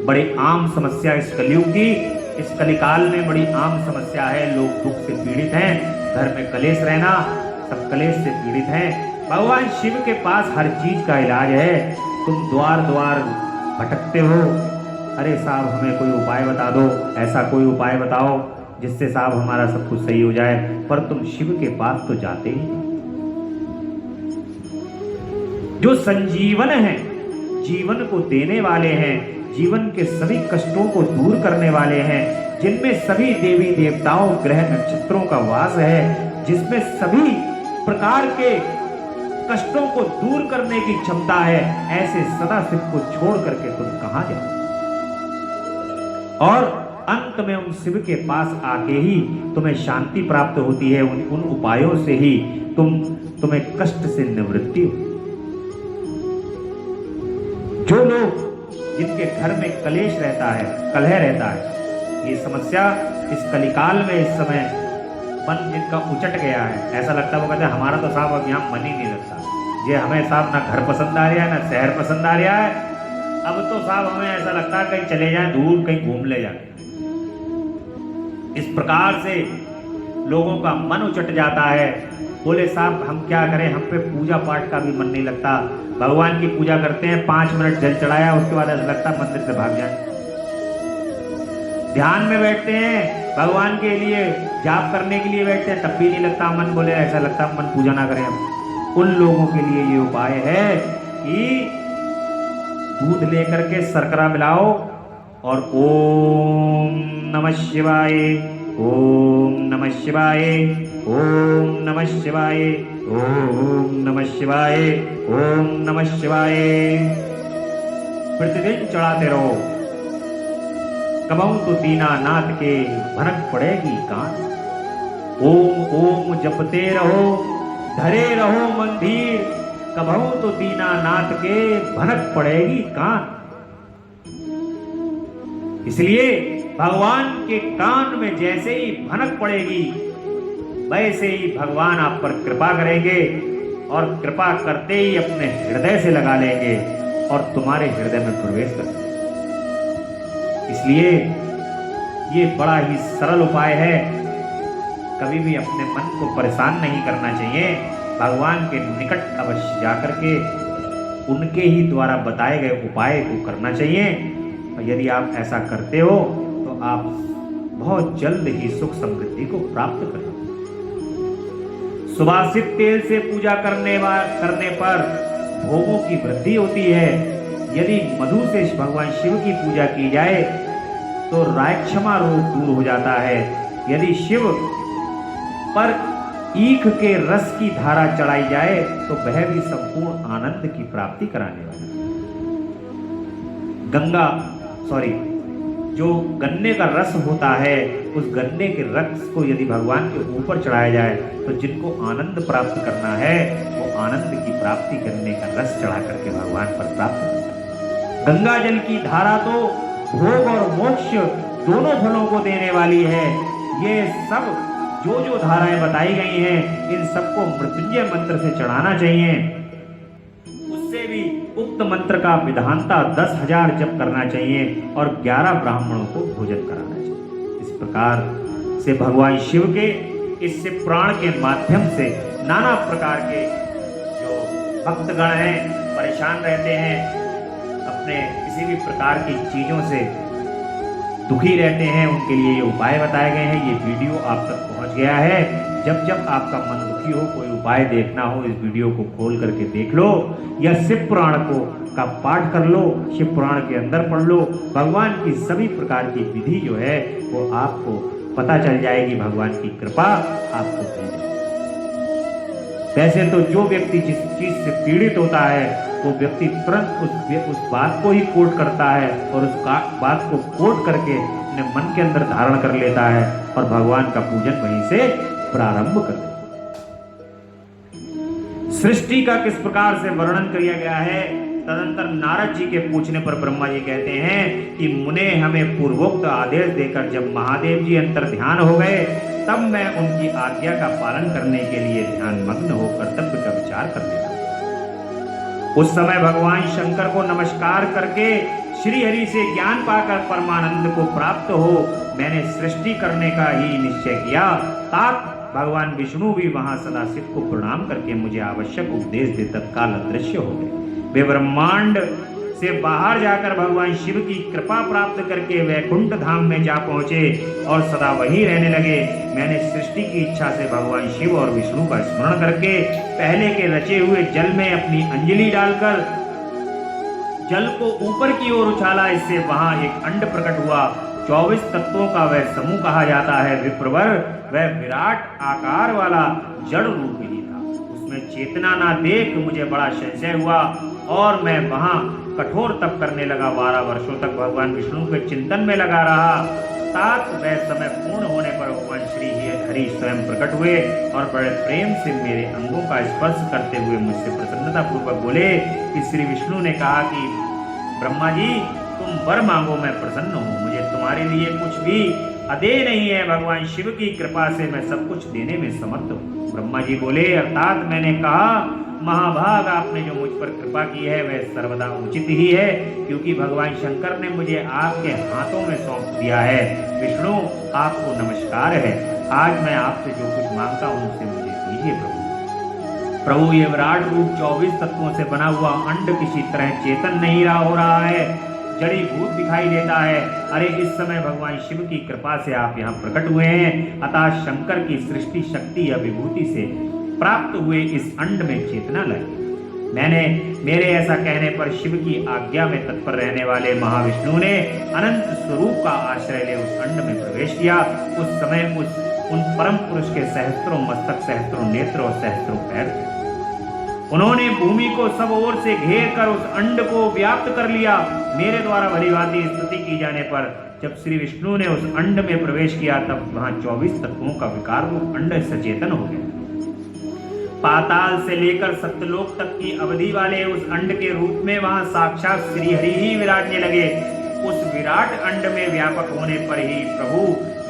बड़ी आम समस्या इस कलयुग की, इस कलिकाल में बड़ी आम समस्या है। लोग दुख से पीड़ित हैं, घर में कलेश रहना, सब कलेश से पीड़ित हैं। भगवान शिव के पास हर चीज का इलाज है। तुम द्वार द्वार भटकते हो, अरे साहब हमें कोई उपाय बता दो, ऐसा कोई उपाय बताओ जिससे साहब हमारा सब कुछ सही हो जाए, पर तुम शिव के पास तो जाते ही नहीं। जो संजीवन है, जीवन को देने वाले हैं, जीवन के सभी कष्टों को दूर करने वाले हैं, जिनमें सभी देवी देवताओं ग्रह नक्षत्रों का वास है, जिसमें सभी प्रकार के कष्टों को दूर करने की क्षमता है, ऐसे सदाशिव को छोड़ करके तुम कहां जाओ। और अंत में उन शिव के पास आके ही तुम्हें शांति प्राप्त होती है। उन उपायों से ही तुम्हें कष्ट से निवृत्ति हो। जो लोग जिनके घर में कलेश रहता है, कलह रहता है, ये समस्या इस कलिकाल में इस समय मन जिनका उचट गया है, ऐसा लगता है वो कहते हैं हमारा तो साहब अब यहाँ मन ही नहीं लगता, ये हमें साहब ना घर पसंद आ रहा है ना शहर पसंद आ रहा है, अब तो साहब हमें ऐसा लगता है कहीं चले जाएं दूर, कहीं घूम ले जाए। इस प्रकार से लोगों का मन उचट जाता है। बोले साहब हम क्या करें, हम पे पूजा पाठ का भी मन नहीं लगता, भगवान की पूजा करते हैं 5 मिनट जल चढ़ाया, उसके बाद ऐसा लगता है मंदिर से भाग जाए। ध्यान में बैठते हैं भगवान के लिए, जाप करने के लिए बैठते हैं, तब भी नहीं लगता मन, बोले ऐसा लगता मन पूजा ना करें हम। उन लोगों के लिए ये उपाय है कि दूध लेकर के शर्करा मिलाओ और ओम नमः शिवाय, ओम नमः शिवाय, ओम नमः शिवाय, ओम नमः शिवाय, ओम नमः शिवाय प्रतिदिन चढ़ाते रहो। कबहू तो दीनानाथ के भनक पड़ेगी कान। ओम ओम जपते रहो, धरे रहो मंदिर, कबहू तो दीनानाथ के भनक पड़ेगी कान। इसलिए भगवान के कान में जैसे ही भनक पड़ेगी वैसे ही भगवान आप पर कृपा करेंगे और कृपा करते ही अपने हृदय से लगा लेंगे और तुम्हारे हृदय में प्रवेश करेंगे। इसलिए ये बड़ा ही सरल उपाय है, कभी भी अपने मन को परेशान नहीं करना चाहिए, भगवान के निकट अवश्य जाकर के उनके ही द्वारा बताए गए उपाय को करना चाहिए। और यदि आप ऐसा करते हो तो आप बहुत जल्द ही सुख समृद्धि को प्राप्त करोगे। सुवासित तेल से पूजा करने पर भोगों की वृद्धि होती है। यदि मधु से भगवान शिव की पूजा की जाए तो रायक्षमा रोग दूर हो जाता है। यदि शिव पर ईख के रस की धारा चढ़ाई जाए तो वह भी संपूर्ण आनंद की प्राप्ति कराने वाला है। जो गन्ने का रस होता है, उस गन्ने के रस को यदि भगवान के ऊपर चढ़ाया जाए तो जिनको आनंद प्राप्त करना है वो आनंद की प्राप्ति करने का रस चढ़ा करके भगवान पर प्राप्त करता है। गंगा जल की धारा तो भोग और मोक्ष दोनों फलों को देने वाली है। ये सब जो धाराएं बताई गई हैं, इन सबको मृत्युंजय मंत्र से चढ़ाना चाहिए। उससे भी उक्त मंत्र का विधानता 10,000 जप करना चाहिए और 11 ब्राह्मणों को भोजन कराना चाहिए। इस प्रकार से भगवान शिव के इस प्राण के माध्यम से नाना प्रकार के जो भक्तगण हैं परेशान रहते हैं, अपने किसी भी प्रकार की चीजों से दुखी रहते हैं, उनके लिए ये उपाय बताए गए हैं। ये वीडियो आप तक पहुंच गया है। जब आपका मन दुखी हो, कोई उपाय देखना हो, इस वीडियो को खोल करके देख लो या शिव पुराण का पाठ कर लो, शिव पुराण के अंदर पढ़ लो। भगवान की सभी प्रकार की विधि जो है वो आपको पता चल जाएगी, भगवान की कृपा आपको मिल जाएगी। वैसे तो जो व्यक्ति जिस चीज से पीड़ित होता है वो व्यक्ति तुरंत उस बात को ही कोट करता है और उस बात को कोट करके अपने मन के अंदर धारण कर लेता है और भगवान का पूजन वहीं से प्रारंभ कर देता है। सृष्टि का किस प्रकार से वर्णन किया गया है, तदंतर नारद जी के पूछने पर ब्रह्मा जी कहते हैं कि मुने हमें पूर्वोक्त आदेश देकर जब महादेव जी अंतर ध्यान हो गए तब मैं उनकी आज्ञा का पालन करने के लिए ध्यान मग्न हो कर्तव्य का विचार करने लगा। उस समय भगवान शंकर को नमस्कार करके श्री हरि से ज्ञान पाकर परमानंद को प्राप्त हो मैंने सृष्टि करने का ही निश्चय किया। तात भगवान विष्णु भी वहां सदाशिव को प्रणाम करके मुझे आवश्यक उपदेश दे तत्काल अदृश्य हो गए। वे ब्रह्मांड से बाहर जाकर भगवान शिव की कृपा प्राप्त करके वैकुंठ धाम में जा पहुंचे और सदा वहीं रहने लगे। मैंने सृष्टि की इच्छा से भगवान शिव और विष्णु का स्मरण करके पहले के रचे हुए जल में अपनी अंजलि डालकर जल को ऊपर की ओर उछाला। इससे वहां एक अंड प्रकट हुआ। 24 तत्वों का वह समूह कहा जाता है। विप्रवर वह विराट आकार वाला जड़ रूप ही था। उसमें चेतना ना देख मुझे बड़ा संशय हुआ और मैं वहां कठोर तप करने लगा। 12 वर्षों तक भगवान विष्णु के चिंतन में लगा रहा। तात वह समय पूर्ण होने पर भगवान श्री हरि स्वयं प्रकट हुए और बड़े प्रेम से मेरे अंगों का स्पर्श करते हुए मुझसे प्रसन्नता पूर्वक बोले कि श्री विष्णु ने कहा कि ब्रह्मा जी तुम वर मांगो, मैं प्रसन्न हूँ। मुझे तुम्हारे लिए कुछ भी अदेय नहीं है। भगवान शिव की कृपा से मैं सब कुछ देने में समर्थ हूँ। ब्रह्मा जी बोले, अर्थात मैंने कहा महाभाग, आपने जो मुझ पर कृपा की है वह सर्वदा उचित ही है, क्योंकि भगवान शंकर ने मुझे आपके हाथों में सौंप दिया है। विष्णु, आपको नमस्कार है। आज मैं आपसे जो कुछ मांगता हूँ उसे मुझे दीजिए प्रभु। प्रभु, ये विराट रूप 24 तत्वों से बना हुआ अंड किसी तरह चेतन नहीं रहा हो रहा है, जड़ी भूत दिखाई देता है। अरे इस समय भगवान शिव की कृपा से आप यहाँ प्रकट हुए हैं, अतः शंकर की सृष्टि शक्ति या विभूति से प्राप्त हुए इस अंड में चेतना लाई। मेरे ऐसा कहने पर शिव की आज्ञा में तत्पर रहने वाले महाविष्णु ने अनंत स्वरूप का आश्रय ले उस अंड में प्रवेश किया। उस समय उन परम पुरुष के सहस्त्रों मस्तक, सहस्त्रों नेत्र और सहस्त्रों पैर थे। उन्होंने भूमि को सब ओर से घेर कर उस अंड को व्याप्त कर लिया। मेरे द्वारा भली भांति स्तुति की जाने पर जब श्री विष्णु ने उस अंड में प्रवेश किया, तब वहां 24 तत्वों का विकार रूप अंड सचेतन हो गया। पाताल से लेकर सत्यलोक तक की अवधि वाले उस अंड के रूप में वहां साक्षात श्री हरि ही विराजने लगे। उस विराट अंड में व्यापक होने पर ही प्रभु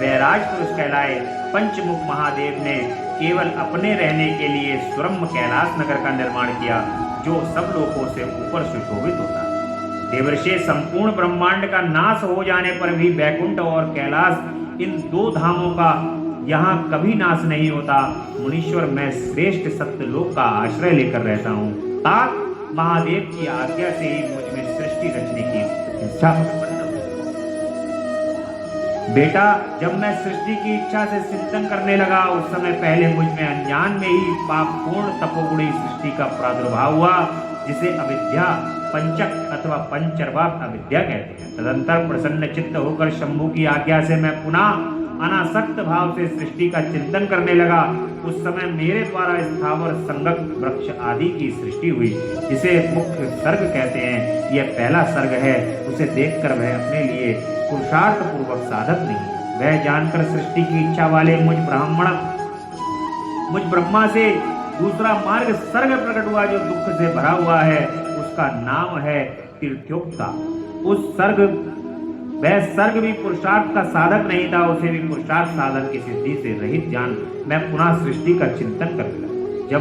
वैराज पुरुष कहलाए। पंचमुख महादेव ने केवल अपने रहने के लिए स्वरम्भ कैलाश नगर का निर्माण किया, जो सब लोगों से ऊपर सुशोभित होता है। देवर्षि, संपूर्ण ब्रह्मांड का नाश हो जाने पर भी वैकुंठ और कैलाश, इन दो धामों का यहाँ कभी नाश नहीं होता। मुनीश्वर, मैं श्रेष्ठ सत्यलोक का आश्रय लेकर रहता हूँ। तात महादेव की आज्ञा से ही मुझ में सृष्टि रचने की इच्छा उत्पन्न हुई। बेटा, जब मैं सृष्टि की इच्छा से चिंतन करने लगा, उस समय पहले मुझ में अज्ञान में ही पापपूर्ण तपोगुणी सृष्टि का प्रादुर्भाव हुआ, जिसे अविद्या, पंचक अथवा पंचर्वा अविद्या कहते हैं। तदंतर प्रसन्न चित्त होकर शंभु की आज्ञा से मैं पुनः अनासक्त भाव से सृष्टि का चिंतन करने लगा। उस समय मेरे द्वारा स्थावर, संगक, वृक्ष आदि की सृष्टि हुई, जिसे मुख्य सर्ग कहते हैं। यह पहला सर्ग है। उसे देखकर वह अपने लिए पुरुषार्थ पूर्वक साधक नहीं, वह जानकर सृष्टि की इच्छा वाले मुझ ब्रह्मा से दूसरा मार्ग सर्ग प्रकट हुआ, जो दुख से भरा हुआ है। उसका नाम है तीर्थोक्ता। वह सर्ग भी पुरुषार्थ का साधक नहीं था, उसे भी पुरुषार्थ साधन की सिद्धि से रहित जान मैं पुनः सृष्टि का चिंतन करने लगा। जब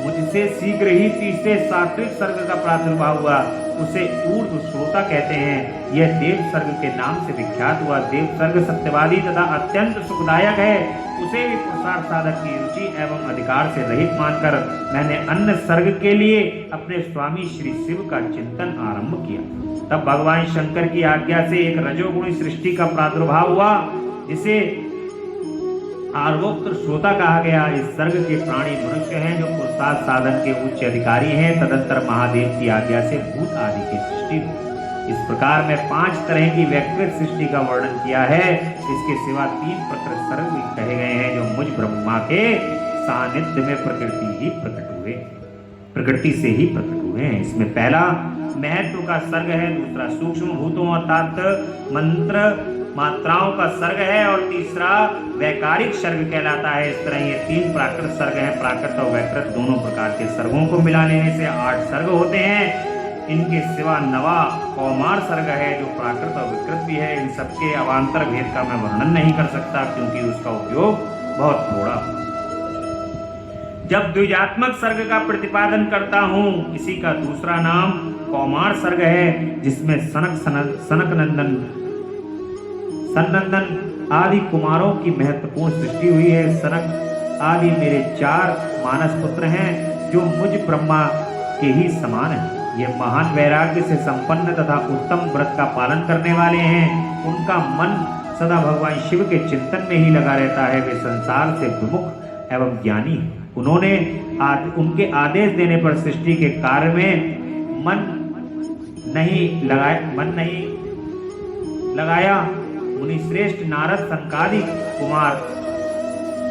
मुझसे शीघ्र ही तीसरे सात्विक सर्ग का प्रादुर्भाव हुआ, उसे ऊर्ध्व श्रोता कहते हैं। यह देव सर्ग के नाम से विख्यात हुआ। देव सर्ग सत्यवादी तथा अत्यंत सुखदायक है। उसे भी पुरुषार्थ साधक की रुचि एवं अधिकार से रहित मानकर मैंने अन्य सर्ग के लिए अपने स्वामी श्री शिव का चिंतन आरंभ किया। तब भगवान शंकर की आज्ञा से एक रजोगुणी सृष्टि का प्रादुर्भाव हुआ, जिसे आर्वोक्त श्रोता कहा गया। इस सर्ग के प्राणी मनुष्य हैं, जो पुरुषार्थ साधन के उच्च अधिकारी हैं। तदंतर महादेव की आज्ञा से भूत आदि की सृष्टि हुई। इस प्रकार में 5 तरह की व्यक्तिगत सृष्टि का वर्णन किया है। इसके सिवा 3 प्रकृत सर्ग भी कहे गए हैं, जो मुझ ब्रह्मा के सानिध्य में प्रकृति से ही प्रकट हुए हैं। इसमें पहला महत्व का सर्ग है, दूसरा सूक्ष्म भूतों अर्थात मंत्र मात्राओं का सर्ग है, और तीसरा वैकारिक सर्ग कहलाता है। इस तरह ये 3 प्राकृत सर्ग हैं। प्राकृत और वैकृत दोनों प्रकार के सर्गों को मिला लेने से 8 सर्ग होते हैं। इनके सिवा नवा कौमार सर्ग है, जो प्राकृत और विकृत भी है। इन सबके अवान्तर भेद का मैं वर्णन नहीं कर सकता, क्योंकि उसका उपयोग बहुत थोड़ा। जब द्विजात्मक सर्ग का प्रतिपादन करता हूँ, इसी का दूसरा नाम कौमार सर्ग है, जिसमें सनंदन आदि कुमारों की महत्वपूर्ण सृष्टि हुई है। सनक आदि मेरे 4 मानस पुत्र हैं, जो मुझ ब्रह्मा के ही समान हैं। ये महान वैराग्य से संपन्न तथा उत्तम व्रत का पालन करने वाले हैं। उनका मन सदा भगवान शिव के चिंतन में ही लगा रहता है। वे संसार से विमुख एवं ज्ञानी हैं। उनके आदेश देने पर सृष्टि के कार्य में मन नहीं लगाया। मुनि श्रेष्ठ नारद संकादि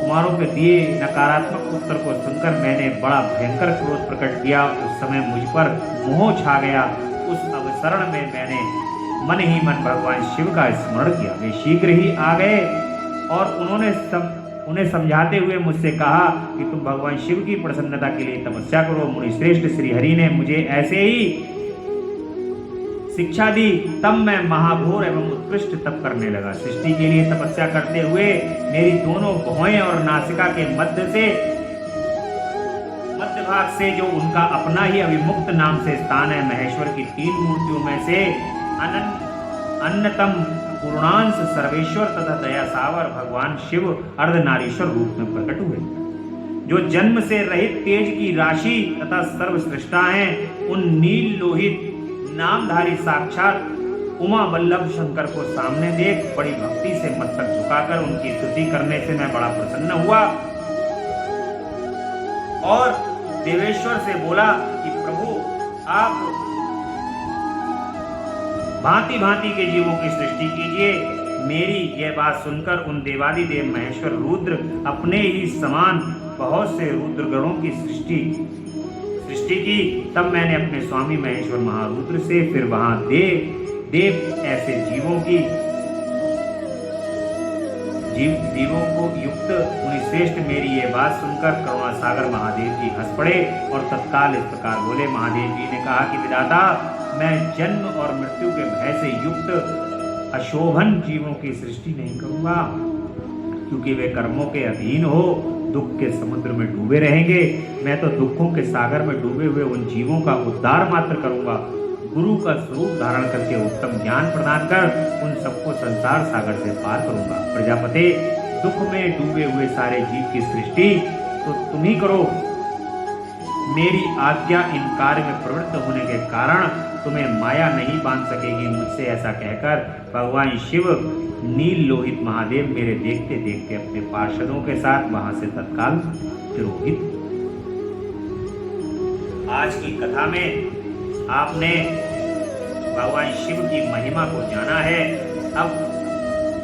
कुमारों के दिए नकारात्मक उत्तर को सुनकर मैंने बड़ा भयंकर क्रोध प्रकट किया। उस समय मुझ पर मोह छा गया। उस अवसरण में मैंने मन ही मन भगवान शिव का स्मरण किया। वे शीघ्र ही आ गए और उन्हें समझाते हुए मुझसे कहा कि तुम भगवान शिव की प्रसन्नता के लिए तपस्या करो। मुनि श्रेष्ठ श्री हरि ने मुझे ऐसे शिक्षा दी, तब मैं महाघोर एवं उत्कृष्ट तप करने लगा। सृष्टि के लिए तपस्या करते हुए मेरी दोनों भौहें और नासिका के मध्य भाग से जो उनका अपना ही अभिमुक्त नाम से स्थान है, महेश्वर की 3 मूर्तियों में से अन्यतम पूर्णांश सर्वेश्वर तथा दया सावर भगवान शिव अर्धनारीश्वर रूप में प्रकट हुए, जो जन्म से रहित तेज की राशि तथा सर्वश्रेष्ठा हैं। उन नील लोहित नामधारी साक्षात उमा वल्लभ शंकर को सामने देख बड़ी भक्ति से मस्तक झुकाकर उनकी स्तुति करने से मैं बड़ा प्रसन्न हुआ और देवेश्वर से बोला कि प्रभु, आप भांति भांति के जीवों की सृष्टि कीजिए। मेरी यह बात सुनकर उन देवादिदेव महेश्वर रुद्र अपने ही समान बहुत से रुद्रगणों की सृष्टि की। तब मैंने अपने स्वामी महेश्वर महारुद्र से फिर वहां देव ऐसे जीवों को युक्त मुनिश्रेष्ठ मेरी ये बात सुनकर करुणा सागर महादेव जी हंस पड़े और तत्काल इस प्रकार बोले। महादेव जी ने कहा कि विधाता, मैं जन्म और मृत्यु के भय से युक्त अशोभन जीवों की सृष्टि नहीं करूंगा, क्योंकि वे कर्मों के अधीन हो दुख के समुद्र में डूबे रहेंगे। मैं तो दुखों के सागर में डूबे हुए उन जीवों का उद्धार मात्र करूंगा। गुरु का स्वरूप धारण करके उत्तम ज्ञान प्रदान कर उन सबको संसार सागर से पार करूंगा। प्रजापते, दुख में डूबे हुए सारे जीव की सृष्टि तो तुम ही करो। मेरी आज्ञा इन कार्य में प्रवृत्त होने के कारण तुम्हें माया नहीं बांध सकेगी। मुझसे ऐसा कहकर भगवान शिव नील लोहित महादेव मेरे देखते देखते अपने पार्षदों के साथ वहां से तत्काल तिरोहित। आज की कथा में आपने भगवान शिव की महिमा को जाना है। अब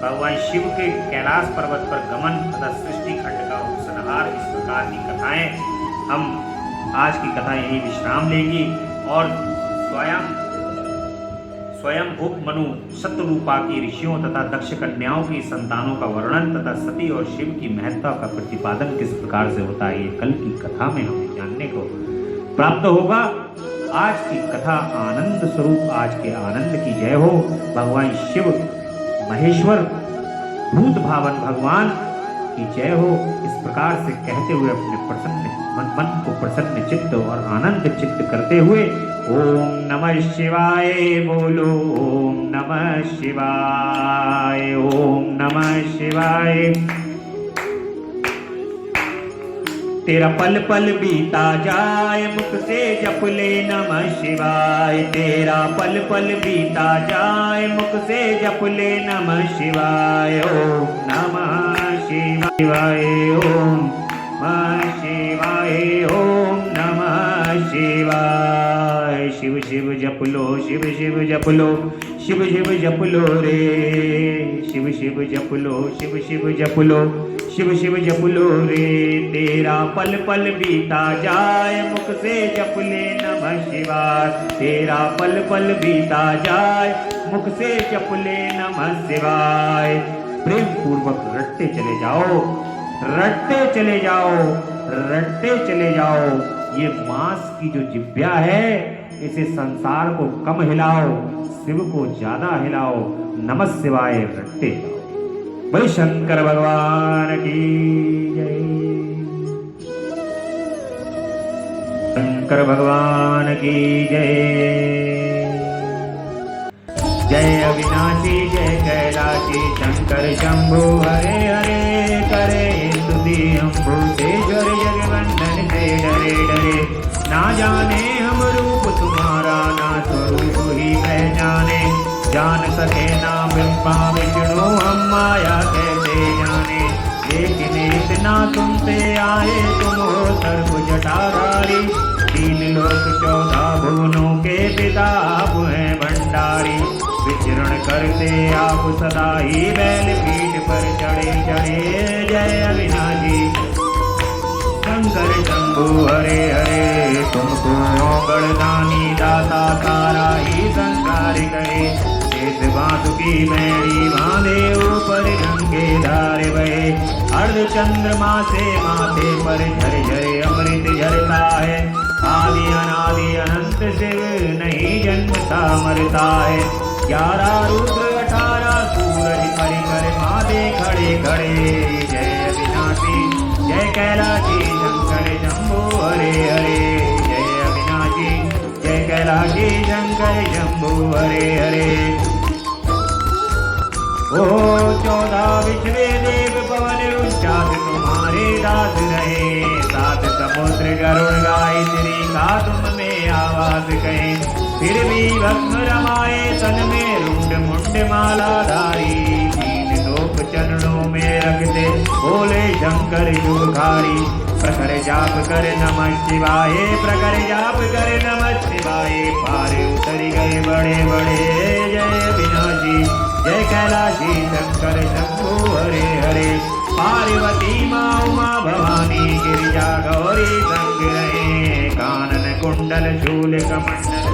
भगवान शिव के कैलाश पर्वत पर गमन तथा सृष्टि खंड का उपसंहार, इस प्रकार की कथाएं हम आज की कथा यही विश्राम लेंगी और स्वयं भूप मनु शतरूपा की ऋषियों तथा दक्ष कन्याओं की संतानों का वर्णन तथा सती और शिव की महत्ता का प्रतिपादन किस प्रकार से होता है, ये कल की कथा में हमें जानने को प्राप्त होगा। आज की कथा आनंद स्वरूप, आज के आनंद की जय हो। भगवान शिव महेश्वर भूत भावन भगवान की जय हो। इस प्रकार से कहते हुए अपने मन को प्रसन्न चित्त और आनंद चित्त करते हुए ओम नमः शिवाय बोलो। ओम नमः शिवाय, ओम नमः शिवाय। तेरा पल पल बीता जाए मुख से जप ले नमः शिवाय। तेरा पल पल बीता जाए मुख से जप ले नमः शिवाय। ओम नमः शिवाय, ओम नमः शिवाय, ओम नमः शिवाय। शिव शिव जप लो, शिव शिव जप लो, शिव शिव जप लो रे। शिव शिव जप लो, शिव शिव जप लो, शिव शिव जप लो रे। तेरा पल पल बीता जाए मुख से जप ले नमः शिवाय। तेरा पल पल बीता जाए मुख से जप ले नमः शिवाय। प्रेम पूर्वक रटते चले जाओ, रटते चले जाओ, रटते चले जाओ। ये मांस की जो जिब्या है, इसे संसार को कम हिलाओ, शिव को ज्यादा हिलाओ। नमः शिवाय रटते जाओ। भाई शंकर भगवान की जय, शंकर भगवान की जय। जय अविनाशी जय कैलाशी शंकर शंभु हरे हरे। करे स्तुति अम्बुजेश्वर जगवंदन से डरे डरे। ना जाने हम रूप तुम्हारा, ना स्वरूप ही पहचाने। जान सके ना ब्रह्मा विष्णु हम माया कैसे जाने। लेकिन इतना तुमसे आए तुम हो सर्व जटाधारी। 3 लोक 14 भुवनों के पिता आप हैं भंडारी। विचरण करते आप सदा ही बैल पीठ पर चढ़े चढ़े। जय अविनाशी शंकर शंभु हरे हरे। तुमको गणदानी दाता तारा ही संसार करे। बांसुरी मैरी बांधे ऊपर गंगे धारे बहे। अर्ध चंद्रमा से माथे पर झर झरे अमृत झरता है। आदि अनादि अनंत शिव नहीं जन्मता मरता है। 11 रुद्र 18 सूरज परिकर माथे खड़े खड़े। जय अविनाशी जय कैलाशी शंकर शंभो हरे हरे। जय अविनाशी जय कैलाशी शंकर शंभो हरे हरे। ओ 14 विश्वे देव पवन उच्चास तुम्हारे दास रहे। 7 समुद्र गरुड़ गायत्री का तुम में आवाज कहे। फिर भी भस्म रमाए तन में रुंड मुंड माला धारी। 3 लोक चरणों में रखते बोले शंकर युगधारी। प्रखर जाप कर नमः शिवाय प्रखर जाप कर नमः शिवाय। पार उतर गए बड़े बड़े। जय अविनाशी जय कैलाशी शंकर शंभो हरे हरे। पार्वती माँ उमा भवानी गिरिजा गौरी संग रहे। कानन कुंडल शूल कमंडल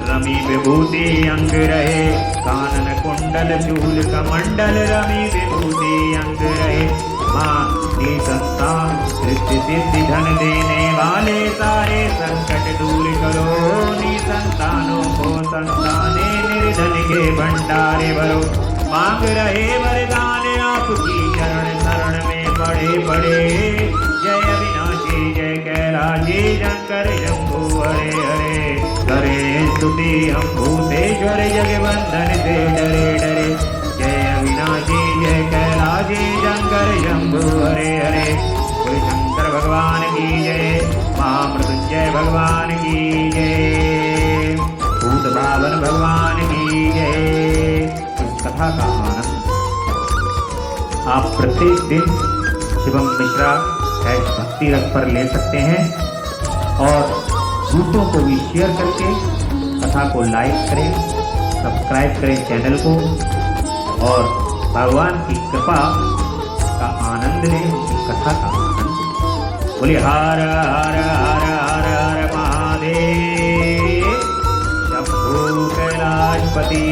रमी विभूति अंग रहे। कानन कुंडल शूल कमंडल रमी विभूति अंग रहे। माँ की संतान सृष्टि सिद्धि धन देने वाले। सारे संकट दूर करो नी संतानों को संताने। निर्धन के भंडारे भरो मांग रहे वरदान। आपकी चरण शरण में पड़े पड़े। जय अविनाशी जय कैलाशी शंकर शंभो हरे हरे। करे स्तुति हम भूतेश्वर जगवंदन से डरे डरे। जय अविनाशी जय कैलाशी शंकर शंभो हरे हरे। कोई शंकर भगवान की जय। महामृत्युंजय भगवान की जय। भूत भावन भगवान की जय। इस कथा का आनंद आप प्रत्येक दिन शिवम मिश्रा भक्ति रथ पर ले सकते हैं और दूसरों को भी शेयर करके कथा को लाइक करें, सब्सक्राइब करें चैनल को और भगवान की कृपा का आनंद लें, उनकी कथा का आनंद। बोले हर हर हर हर हर महादेव शंभो कैलाशपति।